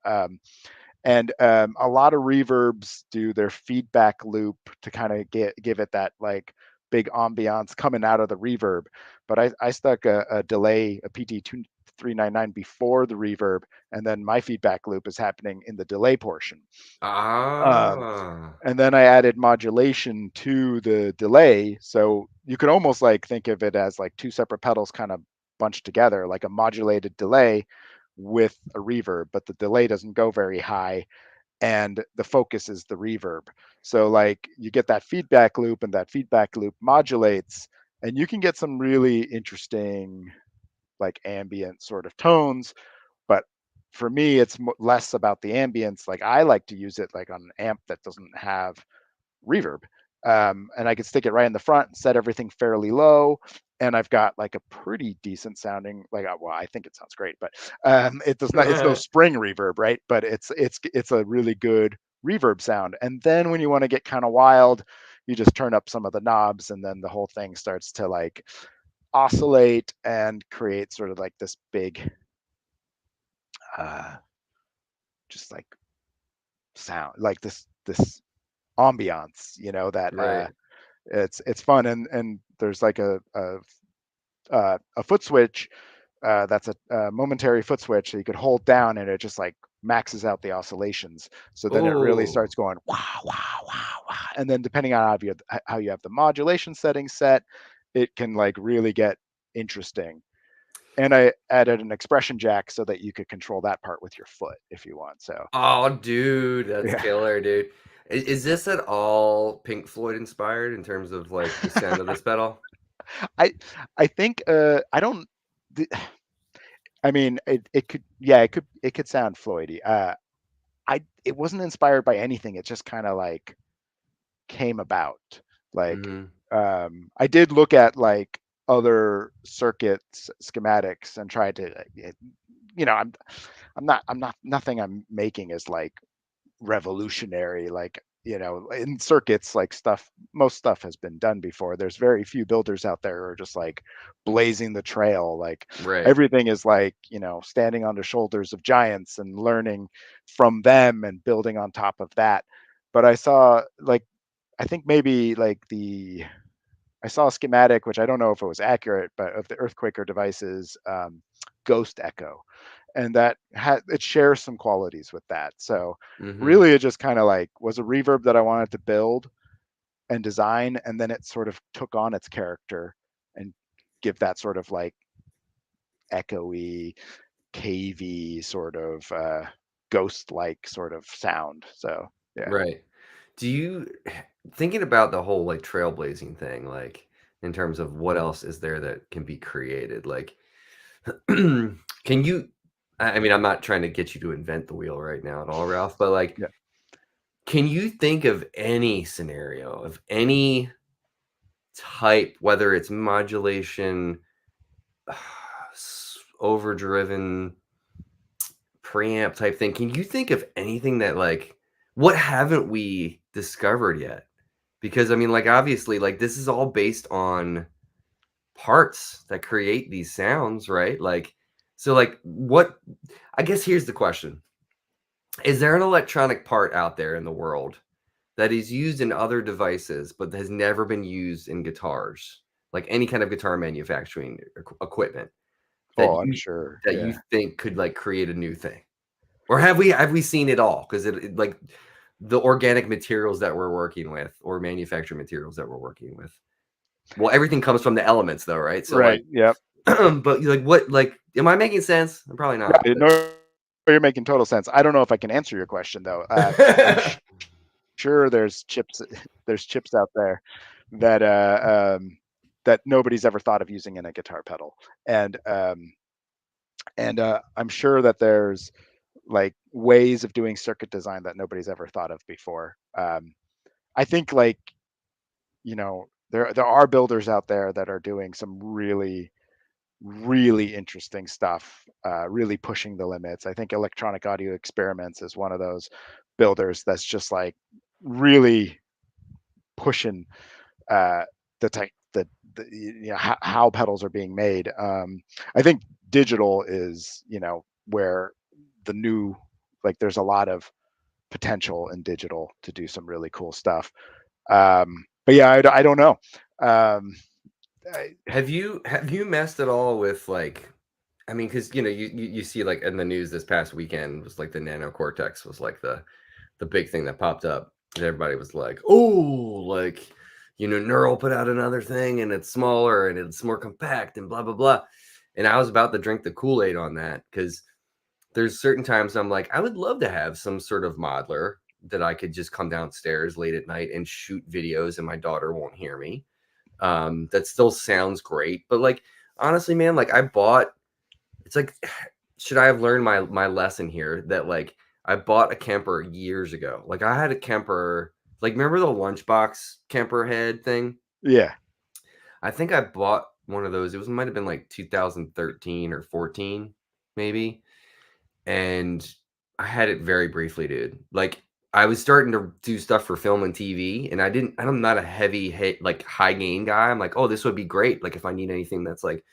And a lot of reverbs do their feedback loop to kind of give it that like big ambiance coming out of the reverb. But I stuck a delay, a PT2399 before the reverb, and then my feedback loop is happening in the delay portion. Ah, And then I added modulation to the delay. So you could almost like think of it as like two separate pedals kind of bunched together, like a modulated delay with a reverb, but the delay doesn't go very high and the focus is the reverb. So like you get that feedback loop, and that feedback loop modulates, and you can get some really interesting like ambient sort of tones. But for me, it's less about the ambience. Like I like to use it like on an amp that doesn't have reverb. And I can stick it right in the front and set everything fairly low. And I've got like a pretty decent sounding, like, well, I think it sounds great, but it does not, it's no spring reverb, right? But it's a really good reverb sound. And then when you want to get kind of wild, you just turn up some of the knobs, and then the whole thing starts to like oscillate and create sort of like this big, uh, just like sound, like this ambiance, that right. it's fun. And there's like a foot switch that's a momentary foot switch that you could hold down, and it just like maxes out the oscillations. So then it really Oh, starts going wow, wow, wow, wow. And then depending on how you have the modulation settings set, it can like really get interesting. And I added an expression jack so that you could control that part with your foot if you want. So oh, dude, that's yeah, killer, dude. Is this at all Pink Floyd inspired in terms of like the sound of this pedal? I I think I don't. th- I mean, it could, yeah, it could sound Floydy. It wasn't inspired by anything. It just kind of like came about. Like, Hmm. I did look at like other circuits schematics and tried to, you know, I'm not, nothing I'm making is like revolutionary, like, you know, in circuits, like stuff, most stuff has been done before. There's very few builders out there who are just like blazing the trail. Like Right. everything is like, you know, standing on the shoulders of giants and learning from them and building on top of that. But I saw like, I think maybe like I saw a schematic, which I don't know if it was accurate, but of the Earthquaker devices, Ghost Echo, and that it shares some qualities with that. So Hmm. really, it just kind of like was a reverb that I wanted to build and design, and then it sort of took on its character and give that sort of like echoey, cavey sort of ghost-like sort of sound. So yeah, Right. Do you thinking about the whole like trailblazing thing, like in terms of what else is there that can be created? Like, can you? I mean, I'm not trying to get you to invent the wheel right now at all, Ralph, but like, yeah. can you think of any scenario of any type, whether it's modulation, overdriven preamp type thing? Can you think of anything that like what haven't we discovered yet? Because I mean, like obviously, like this is all based on parts that create these sounds, right? Like, so like what I guess here's the question. Is there an electronic part out there in the world that is used in other devices but has never been used in guitars? Like any kind of guitar manufacturing equipment that Oh, I'm you sure. that you Yeah. think could like create a new thing? Or have we seen it all? Because like the organic materials that we're working with or manufactured materials that we're working with. Well, everything comes from the elements though, right? So like Right. Yep. but like what like am I making sense? I'm probably not. Yeah, no, you're making total sense. I don't know if I can answer your question though. I'm But sure there's chips there's chips out there that that nobody's ever thought of using in a guitar pedal, and I'm sure that there's like ways of doing circuit design that nobody's ever thought of before. I think like, you know, there are builders out there that are doing some really interesting stuff, really pushing the limits. I think Electronic Audio Experiments is one of those builders that's just like really pushing uh, the tech, you know, how pedals are being made. I think digital is, you know, where the new, like there's a lot of potential in digital to do some really cool stuff. But yeah, I don't know. Um, I, have you messed at all with like I mean, because you see like in the news this past weekend was like the nano cortex was like the big thing that popped up. And everybody was like, oh, like Neural put out another thing and it's smaller and it's more compact and blah blah blah. And I was about to drink the Kool-Aid on that because there's certain times I'm like, I would love to have some sort of modeler that I could just come downstairs late at night and shoot videos and my daughter won't hear me. That still sounds great. But like honestly, man, like I bought it's like should I have learned my lesson here that like I bought a Kemper years ago. Like I had a Kemper, like remember the lunchbox Kemper head thing? yeah, I think I bought one of those. It was might have been like 2013 or 14, maybe. And I had it very briefly, dude. Like I was starting to do stuff for film and TV, and I'm not a heavy hit like high gain guy. I'm like, oh, this would be great. Like if I need anything that's like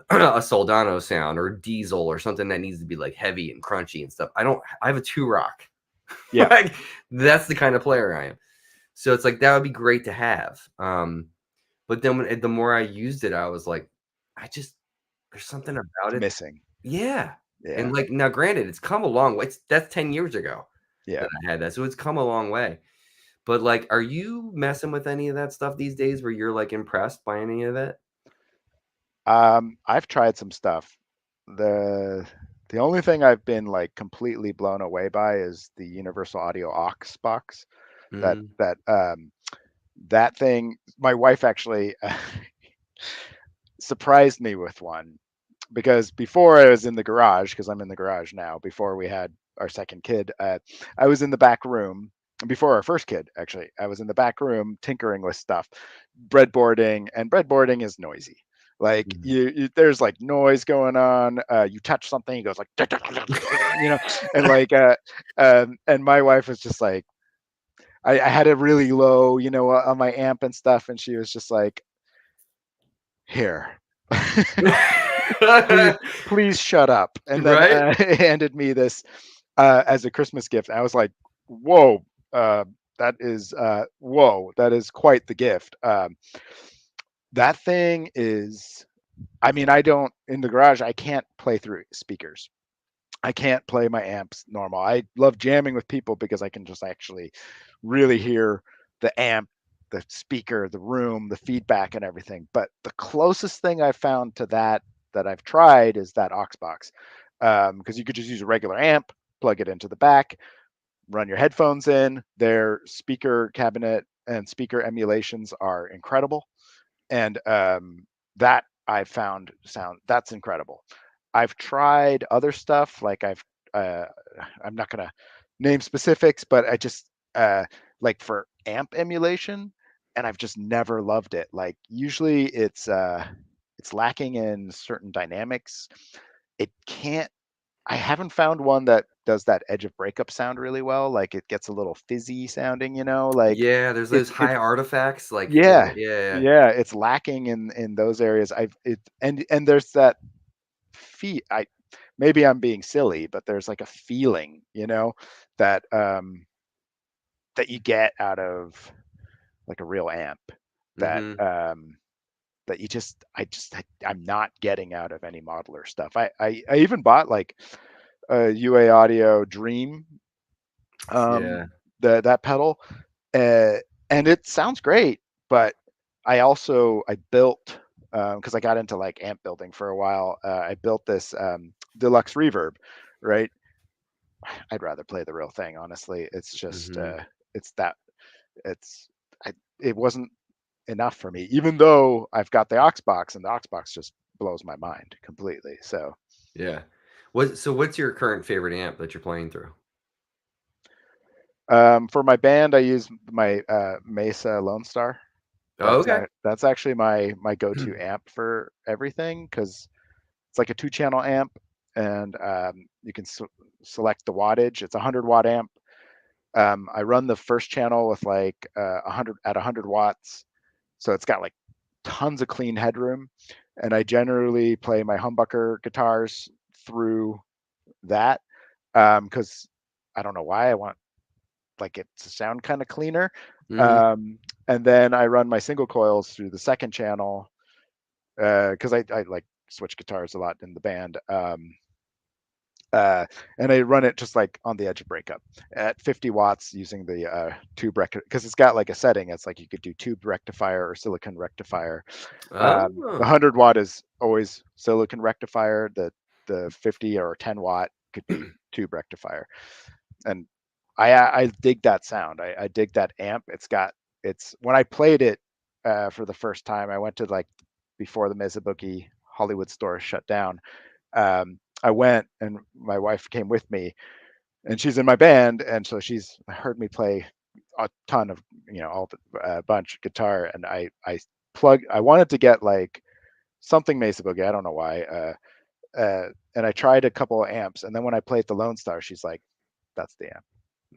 a Soldano sound or diesel or something that needs to be like heavy and crunchy and stuff. I have a two rock. yeah, Like that's the kind of player I am. So it's like that would be great to have. But then the more I used it, I was like, I just there's something about it's it. missing. Yeah. Yeah, And like now granted, it's come a long way. That's 10 years ago that yeah. I had that. So it's come a long way. But like, are you messing with any of that stuff these days where you're like impressed by any of it? I've tried some stuff. The the only thing I've been like completely blown away by is the Universal Audio aux box. That Mhm. that that thing. My wife actually surprised me with one because before I was in the garage, because I'm in the garage now. Before we had our second kid, I was in the back room. Before our first kid, actually, I was in the back room tinkering with stuff, breadboarding, and breadboarding is noisy. Like Mhm. there's like noise going on. You touch something, it goes like, and like, and my wife was just like, I had it really low, on my amp and stuff, and she was just like, here. please please shut up, and then Right? handed me this as a Christmas gift. I was like, whoa, that is quite the gift. That thing is, I mean, I don't, in the garage I can't play through speakers. I can't play my amps normal. I love jamming with people because I can just actually really hear the amp, the speaker, the room, the feedback, and everything. But the closest thing I've found to that I've tried is that aux box, because you could just use a regular amp, plug it into the back, run your headphones in. Their speaker cabinet and speaker emulations are incredible, and that I found sound that's incredible. I've tried other stuff like uh, I'm not gonna name specifics, but I just like for amp emulation, and I've just never loved it. Like usually it's lacking in certain dynamics. It can't. I haven't found one that does that edge of breakup sound really well. Like it gets a little fizzy sounding, like Yeah, there's those it's high artifacts, like, yeah, yeah. yeah, it's lacking in those areas. I've it and there's that fee I maybe I'm being silly, but there's like a feeling, that that you get out of like a real amp that Mhm. that I'm not getting out of any modeler stuff. I even bought like a UA Audio Dream, Yeah. that pedal, uh, and it sounds great, but I built, because I got into like amp building for a while. I built this deluxe reverb, right? I'd rather play the real thing, honestly. It's just Mhm. it's that it's I, it wasn't enough for me, even though I've got the aux box, and the aux box just blows my mind completely. So Yeah. What's your current favorite amp that you're playing through? for my band, I use my Mesa Lone Star. Oh, okay. That's actually my go-to amp for everything, because it's like a 2-channel amp, and you can select the wattage. It's a 100-watt amp. I run the first channel with like 100 watts, so it's got like tons of clean headroom, and I generally play my humbucker guitars through that, because I don't know why I want like it to sound kind of cleaner. Mhm. Um, and then I run my single coils through the second channel, because I like switch guitars a lot in the band. Uh, and I run it just like on the edge of breakup at 50 watts using the tube rectifier, because it's got like a setting. It's like you could do tube rectifier or silicon rectifier. The Oh. 100-watt is always silicon rectifier. The 50 or 10-watt could be tube rectifier. And I dig that sound. I dig that amp. It's when I played it for the first time, I went to like before the Mesa Boogie Hollywood store shut down. I went, and my wife came with me, and she's in my band, and so she's heard me play a ton of, all the bunch guitar, and I wanted to get like something Mesa Boogie. I don't know why. And I tried a couple of amps, and then when I played the Lone Star, she's like, "That's the amp.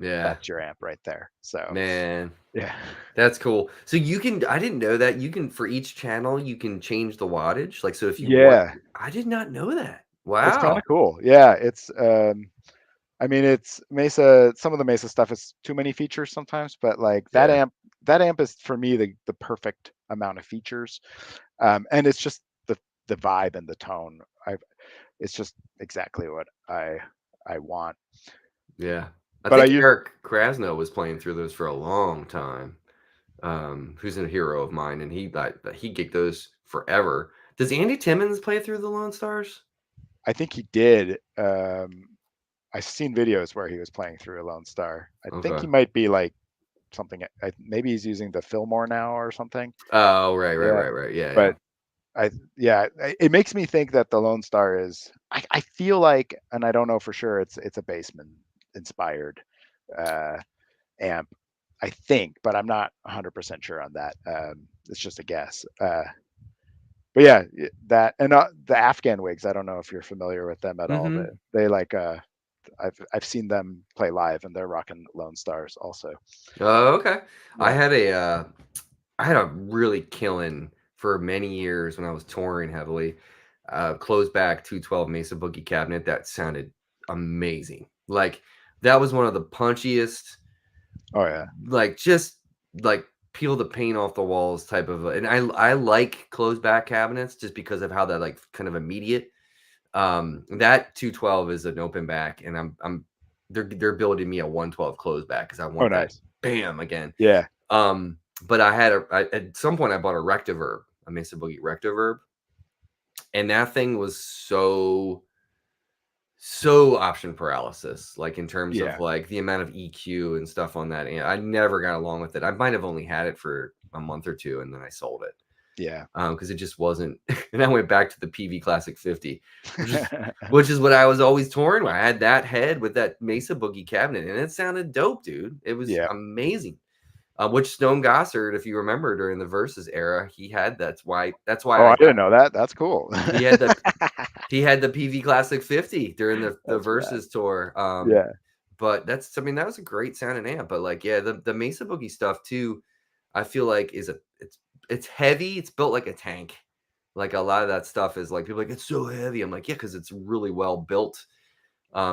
Yeah. That's your amp right there." So Man, yeah, that's cool. So you can I didn't know that. You can for each channel, you can change the wattage? Like, so if you want yeah, I did not know that. it's kind Wow. of cool. Yeah, it's I mean, it's Mesa. Some of the Mesa stuff is too many features sometimes, but like Yeah. that amp is for me the perfect amount of features, and it's just the vibe and the tone. It's just exactly what I want. Yeah. I But I think use Eric Krasno was playing through those for a long time. Who's a hero of mine, and he gigged those forever. Does Andy Timmons play through the Lone Stars? I think he did. I've seen videos where he was playing through a Lone Star. I think Okay. he might be like something. Maybe he's using the Fillmore now or something. Oh, right, right, Yeah, right, right. Yeah, yeah. but it makes me think that the Lone Star is. I feel like, and I don't know for sure. It's a Bassman inspired uh, amp, I think, but I'm not 100% sure on that. It's just a guess. But yeah, that and the Afghan Wigs. I don't know if you're familiar with them at all. Mm-hmm. They like I've seen them play live, and they're rocking Lone Stars also. Oh, okay. I Yeah. had a really killing for many years when I was touring heavily. Closed back 212 Mesa Boogie cabinet that sounded amazing. Like that was one of the punchiest, Oh yeah. like just like peel the paint off the walls type of. And I like closed back cabinets just because of how that like kind of immediate. That 212 is an open back, and they're building me a 112 closed back because I Oh want that nice. bam again. Yeah. But at some point I bought a Rectiverb, a Mesa Boogie Rectiverb, and that thing was so option paralysis, like in terms of Yeah. like the amount of EQ and stuff on that. And I never got along with it. I might have only had it for a month or two, and then I sold it Yeah. because it just wasn't. And I went back to the PV Classic 50, which is what I was always touring with. I had that head with that Mesa Boogie cabinet, and it sounded dope, dude. It was Yeah. amazing. Which Stone Gossard, if you remember, during the Versus era, he had that's why Oh, I I didn't got know that. That's cool. he had the he had the PV Classic 50 during the That's rad. Versus tour. Yeah. But that's I mean that was a great sounding amp. But like yeah, the Mesa Boogie stuff too, I feel like it's heavy. It's built like a tank. Like a lot of that stuff is like people are like it's so heavy. I'm like yeah, because it's really well built.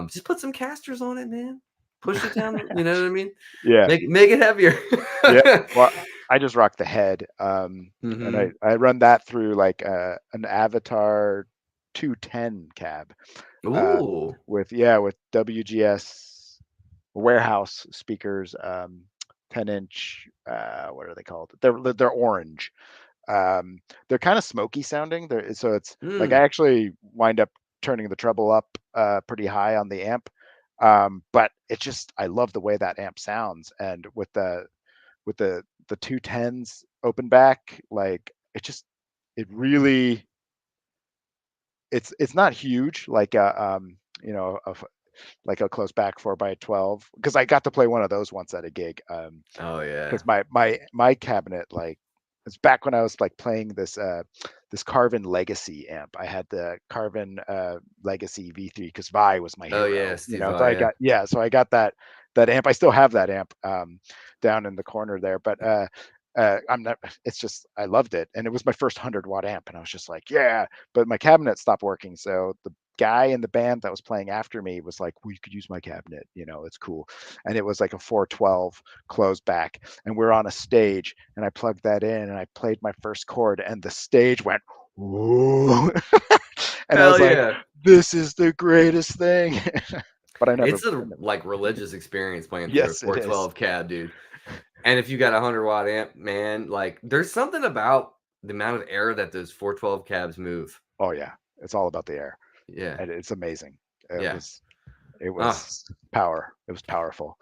Just put some casters on it, man. Push it down. You know what I mean? Yeah. Make it heavier. Yeah. Well, I just rock the head. And Hmm. I run that through like an Avatar 210 cab. Uh Ooh. with with WGS warehouse speakers, 10-inch, what are they called? They're orange. They're kind of smoky sounding. So it's like I Mm. actually wind up turning the treble up pretty high on the amp. But it just I love the way that amp sounds, and with the 210s open back, like it really it's not huge like like a close back 4x12, because I got to play one of those once at a gig. Oh yeah. Because my cabinet, like, it's back when I was like playing this Carvin Legacy amp. I had the Carvin Legacy V3 because Vi was my Oh yeah, hero, Steve so Vai, yeah. I got that amp. I still have that amp down in the corner there, but I'm not. It's just I loved it, and it was my first 100-watt amp, and I was just like, yeah. But my cabinet stopped working, so the guy in the band that was playing after me was like, well, you could use my cabinet, it's cool. And it was like a 412 closed back, and we're on a stage, and I plugged that in, and I played my first chord, and the stage went whoa. And I was Hell like, yeah. this is the greatest thing. But It's I a never like religious experience playing through a Yes, it is. 412 cab, dude. And if you got a 100-watt amp, man, like there's something about the amount of air that those 412 cabs move. Oh yeah, it's all about the air, Yeah. and it's amazing. it Yeah. was it Ah. was power it was powerful.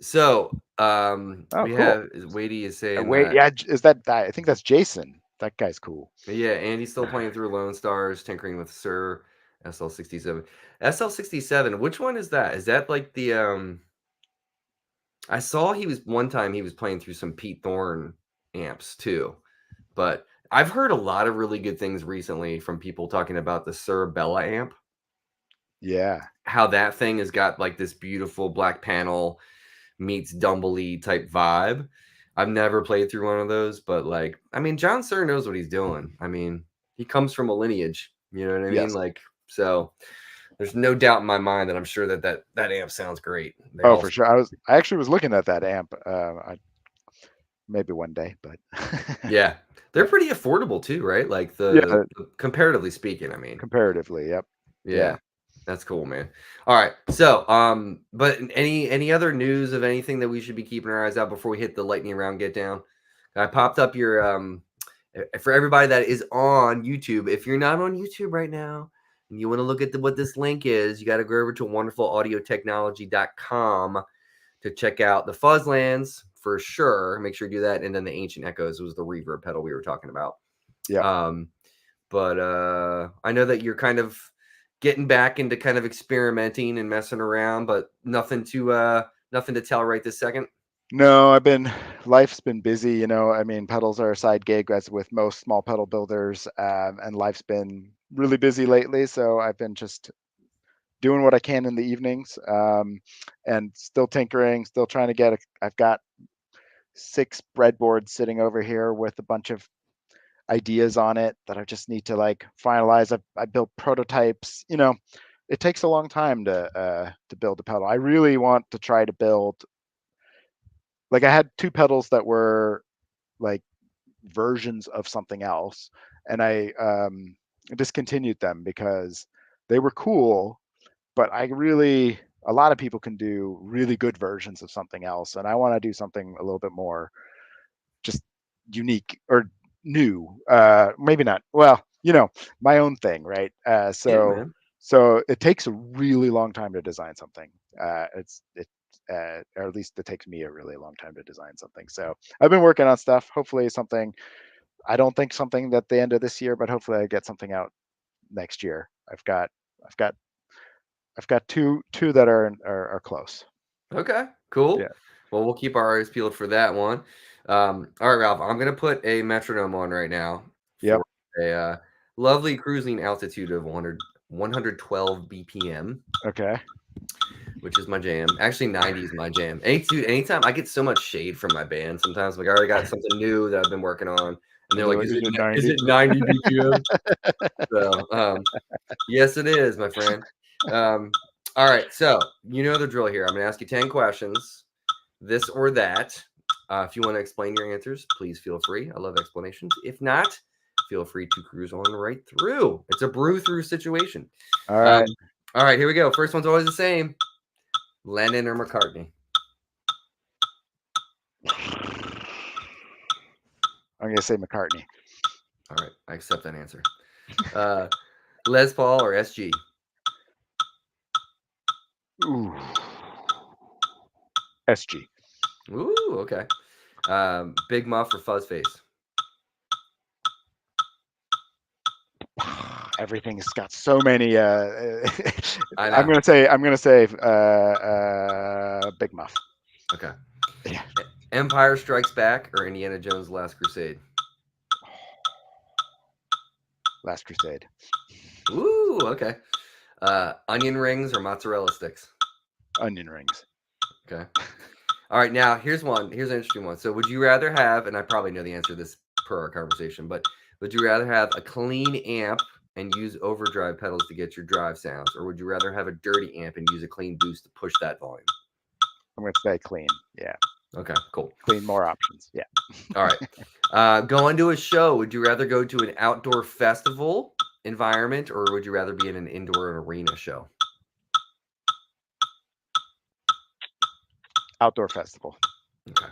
So, Oh, we cool. have Wadey is saying Wait, that yeah, is that I think that's Jason. That guy's cool. yeah, Andy's still playing through Lone Stars, tinkering with Sir SL67. SL67, which one is that? Is that like the I saw he was one time he was playing through some Pete Thorne amps too. But I've heard a lot of really good things recently from people talking about the Sir Bella amp. Yeah. How that thing has got like this beautiful black panel meets Dumbly type vibe. I've never played through one of those, but like, I mean, John Sir knows what he's doing. I mean, he comes from a lineage, you know what I mean? Yes. Like, so there's no doubt in my mind that I'm sure that amp sounds great. They Oh, all, for sure. I actually was looking at that amp. Maybe one day, but yeah, they're yeah, pretty affordable too, right? Like yeah, comparatively speaking, I mean, comparatively, yep, yeah. yeah. That's cool, man. All right. So, but any other news of anything that we should be keeping our eyes out before we hit the lightning round get down? I popped up your for everybody that is on YouTube. If you're not on YouTube right now and you want to look at what this link is, you got to go over to wonderfulaudiotechnology.com to check out the Fuzzlands for sure. Make sure you do that. And then the Ancient Echoes was the reverb pedal we were talking about. Yeah. But I know that you're kind of getting back into kind of experimenting and messing around, but nothing to tell right this second. No, life's been busy, you know. I mean, pedals are a side gig as with most small pedal builders, and life's been really busy lately. So I've been just doing what I can in the evenings, and still tinkering, still trying to I've got 6 breadboards sitting over here with a bunch of ideas on it that I just need to like finalize. I built prototypes, you know. It takes a long time to build a pedal. I really want to try to build, like, I had 2 pedals that were like versions of something else, and I discontinued them because they were cool, but a lot of people can do really good versions of something else, and I want to do something a little bit more just unique or new. Maybe not, well, you know, my own thing, right? Yeah, man. So it takes a really long time to design something. Or at least it takes me a really long time to design something. So I've been working on stuff. Hopefully something. I don't think something at the end of this year, but hopefully I get something out next year. I've got I've got two that are close. Okay, cool. Yeah. Well, we'll keep our eyes peeled for that one. All right, Ralph, I'm gonna put a metronome on right now Yep. for a lovely cruising altitude of 112 BPM, Okay. which is my jam. Actually, 90 is my jam. Anytime I get so much shade from my band, sometimes like I already got something new that I've been working on, and they're like, Is it is 90? it 90 BPM?" So, yes, it is, my friend. All right, so you know the drill here. I'm gonna ask you 10 questions, this or that. If you want to explain your answers, please feel free. I love explanations. If not, feel free to cruise on right through. It's a brew through situation. All Um, right. all right, here we go. First one's always the same. Lennon or McCartney? I'm gonna say McCartney. All right, I accept that answer. Les Paul or SG? Ooh. SG. Ooh, okay. Big Muff or Fuzzface? Everything's got so many. I I'm know. gonna say Big Muff. Okay. Yeah. Empire Strikes Back or Indiana Jones' Last Crusade? Last Crusade. Ooh, okay. Onion rings or mozzarella sticks? Onion rings. Okay. All right, now here's one. Here's an interesting one. So, would you rather have, and I probably know the answer to this per our conversation, but would you rather have a clean amp and use overdrive pedals to get your drive sounds, or would you rather have a dirty amp and use a clean boost to push that volume? I'm gonna say clean. Yeah. Okay, cool. Clean, more options. Yeah. All right. Going to a show, would you rather go to an outdoor festival environment or would you rather be in an indoor arena show? Outdoor festival. Okay.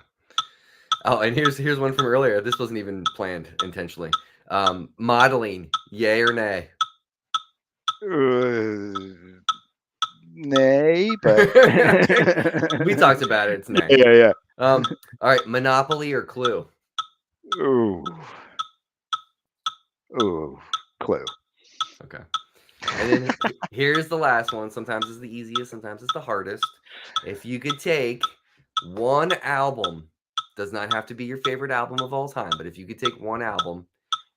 Oh, and here's one from earlier. This wasn't even planned intentionally. Modeling, yay or nay? Nay, but We talked about it. It's nay. yeah. All right. Monopoly or Clue? Ooh. Clue. Okay. And then here's the last one. Sometimes it's the easiest, sometimes it's the hardest. If you could take one album, does not have to be your favorite album of all time, but if you could take one album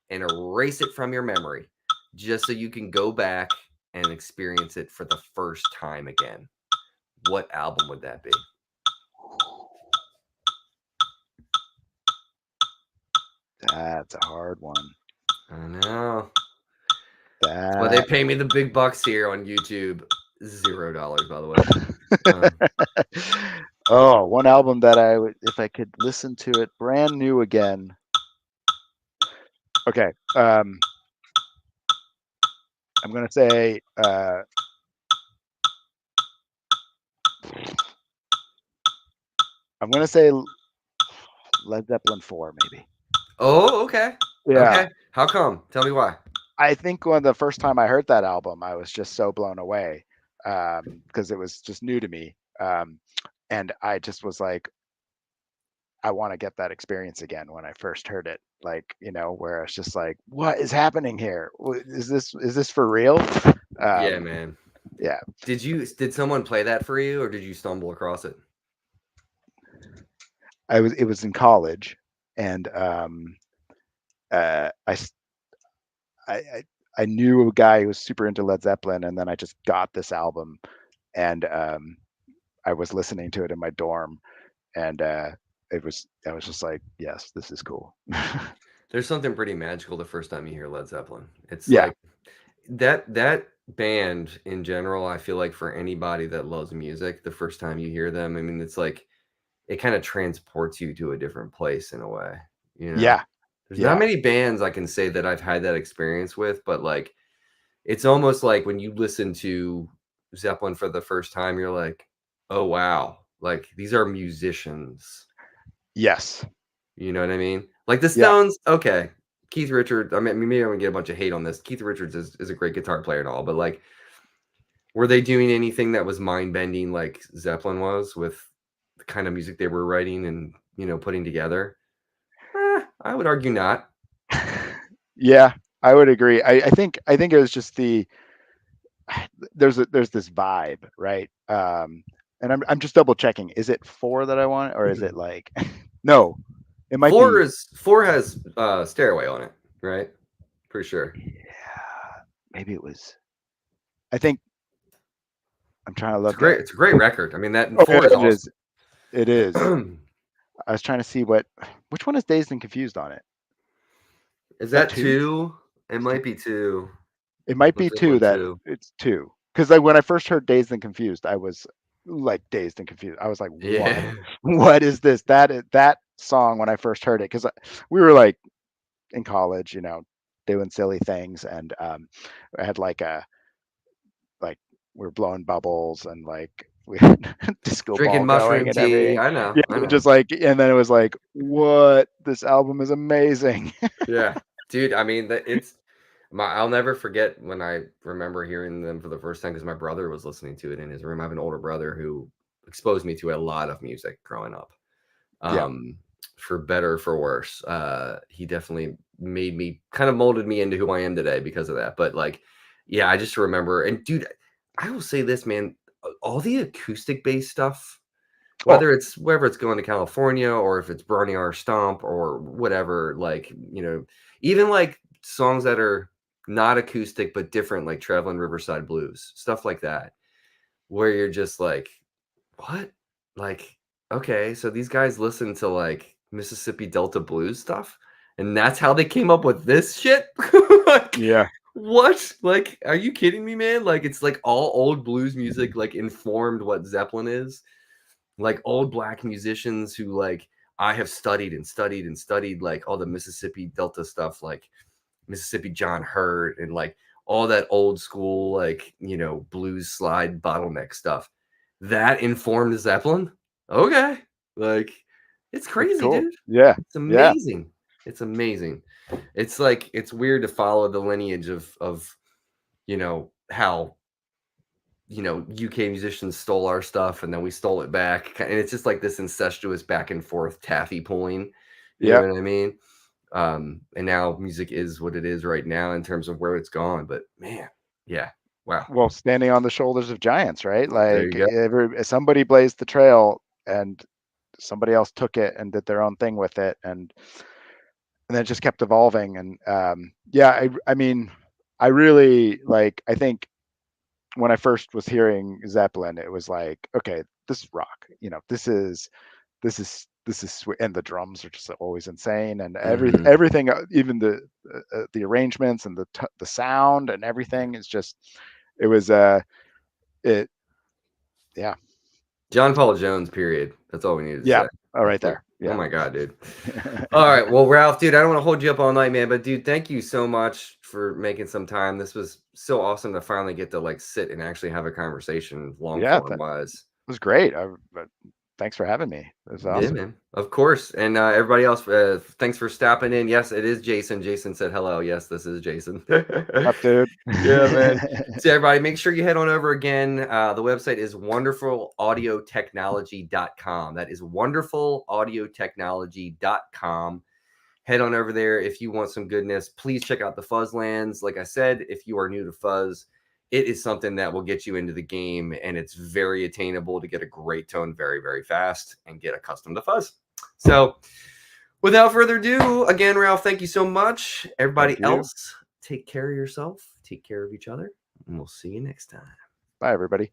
and erase it from your memory, just so you can go back and experience it for the first time again, what album would that be? That's a hard one. I know. That. Well, they pay me the big bucks here on YouTube. $0, by the way. Oh, one album that I would, if I could listen to it brand new again. Okay. I'm gonna say Led Zeppelin 4, maybe. Oh, okay. Yeah. Okay. How come? Tell me why. I think when the first time I heard that album, I was just so blown away because it was just new to me. And I just was like, I want to get that experience again when I first heard it. Like, where it's just like, what is happening here? Is this for real? Yeah, Um, man. yeah, Did someone play that for you, or did you stumble across it? it was in college, and uh, I, s- I I knew a guy who was super into Led Zeppelin, and then I just got this album, and I was listening to it in my dorm, and I was just like, yes, this is cool. There's something pretty magical the first time you hear Led Zeppelin. It's Yeah, like that band in general, I feel like for anybody that loves music, the first time you hear them, I mean, it's like it kind of transports you to a different place in a way, you know? yeah, There's not yeah, many bands I can say that I've had that experience with, but like it's almost like when you listen to Zeppelin for the first time, you're like, "Oh wow, like these are musicians." yes, You know what I mean? Like the yeah, Stones, okay. Keith Richards, I mean, maybe I'm gonna get a bunch of hate on this. Keith Richards is a great guitar player and all, but like, were they doing anything that was mind bending like Zeppelin was with the kind of music they were writing and putting together? I would argue not. yeah. I would agree. I think it was just there's this vibe, right? And I'm just double checking. Is it four that I want, or is it like no? It might be. Four has Stairway on it, right? Pretty sure. Yeah, maybe it was. I think I'm trying to It's a look great at. it's a great record. I mean that Oh yeah, four is it is. awesome. It is. I was trying to see which one is Dazed and Confused on it. Is Is that that two? two? It might be two. It might be Looks like two. one That two. it's two. Because like when I first heard Dazed and Confused, I was like dazed and confused. I was like, "What? Yeah. What is this?" That song when I first heard it, because we were like in college, doing silly things, and I had like we were blowing bubbles, and like we had disco Drinking ball going mushroom and tea. everything. I know. Yeah, I know. just like, and then it was like, what? This album is amazing. Yeah. Dude, I mean that it's I'll never forget when I remember hearing them for the first time because my brother was listening to it in his room. I have an older brother who exposed me to a lot of music growing up. Yeah. Um, for better or for worse. He definitely made me kind of molded me into who I am today because of that. But like, yeah, I just remember and dude, I will say this, man, all the acoustic based stuff, Oh, whether it's going to California or if it's Burning Our Stomp or whatever, like, even like songs that are not acoustic but different, like Traveling Riverside Blues, stuff like that, where you're just like, what? Like, okay, so these guys listen to like Mississippi Delta blues stuff, and that's how they came up with this shit? Like, yeah. what? Like, are you kidding me, man? Like, it's like all old blues music, like informed what Zeppelin is. Like old black musicians who like I have studied and studied and studied like all the Mississippi Delta stuff, like Mississippi John Hurt and like all that old school, like, blues slide bottleneck stuff. That informed Zeppelin? Okay. Like, it's It's crazy, cool. dude. Yeah. It's Yeah. amazing. It's amazing. It's like it's weird to follow the lineage of how UK musicians stole our stuff and then we stole it back. And it's just like this incestuous back and forth taffy pulling. You Yeah. know what I mean? And now music is what it is right now in terms of where it's gone. But man, yeah. Wow. Well, standing on the shoulders of giants, right? There Like you go. somebody blazed the trail, and somebody else took it and did their own thing with it, and then it just kept evolving. And yeah, I mean, I really like. I think when I first was hearing Zeppelin, it was like, okay, this is rock. This is sweet, and the drums are just always insane, and Mhm. everything, even the arrangements and the sound and everything is just, it was it yeah, John Paul Jones, period. That's all we need to yeah, say. all right Like, there, oh yeah. my God, dude. All right. Well, Ralph, dude, I don't want to hold you up all night, man. But dude, thank you so much for making some time. This was so awesome to finally get to like sit and actually have a conversation long Yeah, form that wise. was great. thanks for having me. It was Yeah, awesome. man. Of course. And everybody else, thanks for stopping in. Yes, it is Jason. Jason said hello. Yes, this is Jason. Up, dude. Yeah, man. So everybody, make sure you head on over again. The website is wonderfulaudiotechnology.com. That is wonderfulaudiotechnology.com. Head on over there if you want some goodness. Please check out the Fuzzlands. Like I said, if you are new to Fuzz, it is something that will get you into the game, and it's very attainable to get a great tone very, very fast and get accustomed to Fuzz. So without further ado, again, Ralph, thank you so much. Everybody else, take care of yourself, take care of each other, and we'll see you next time. Bye, everybody.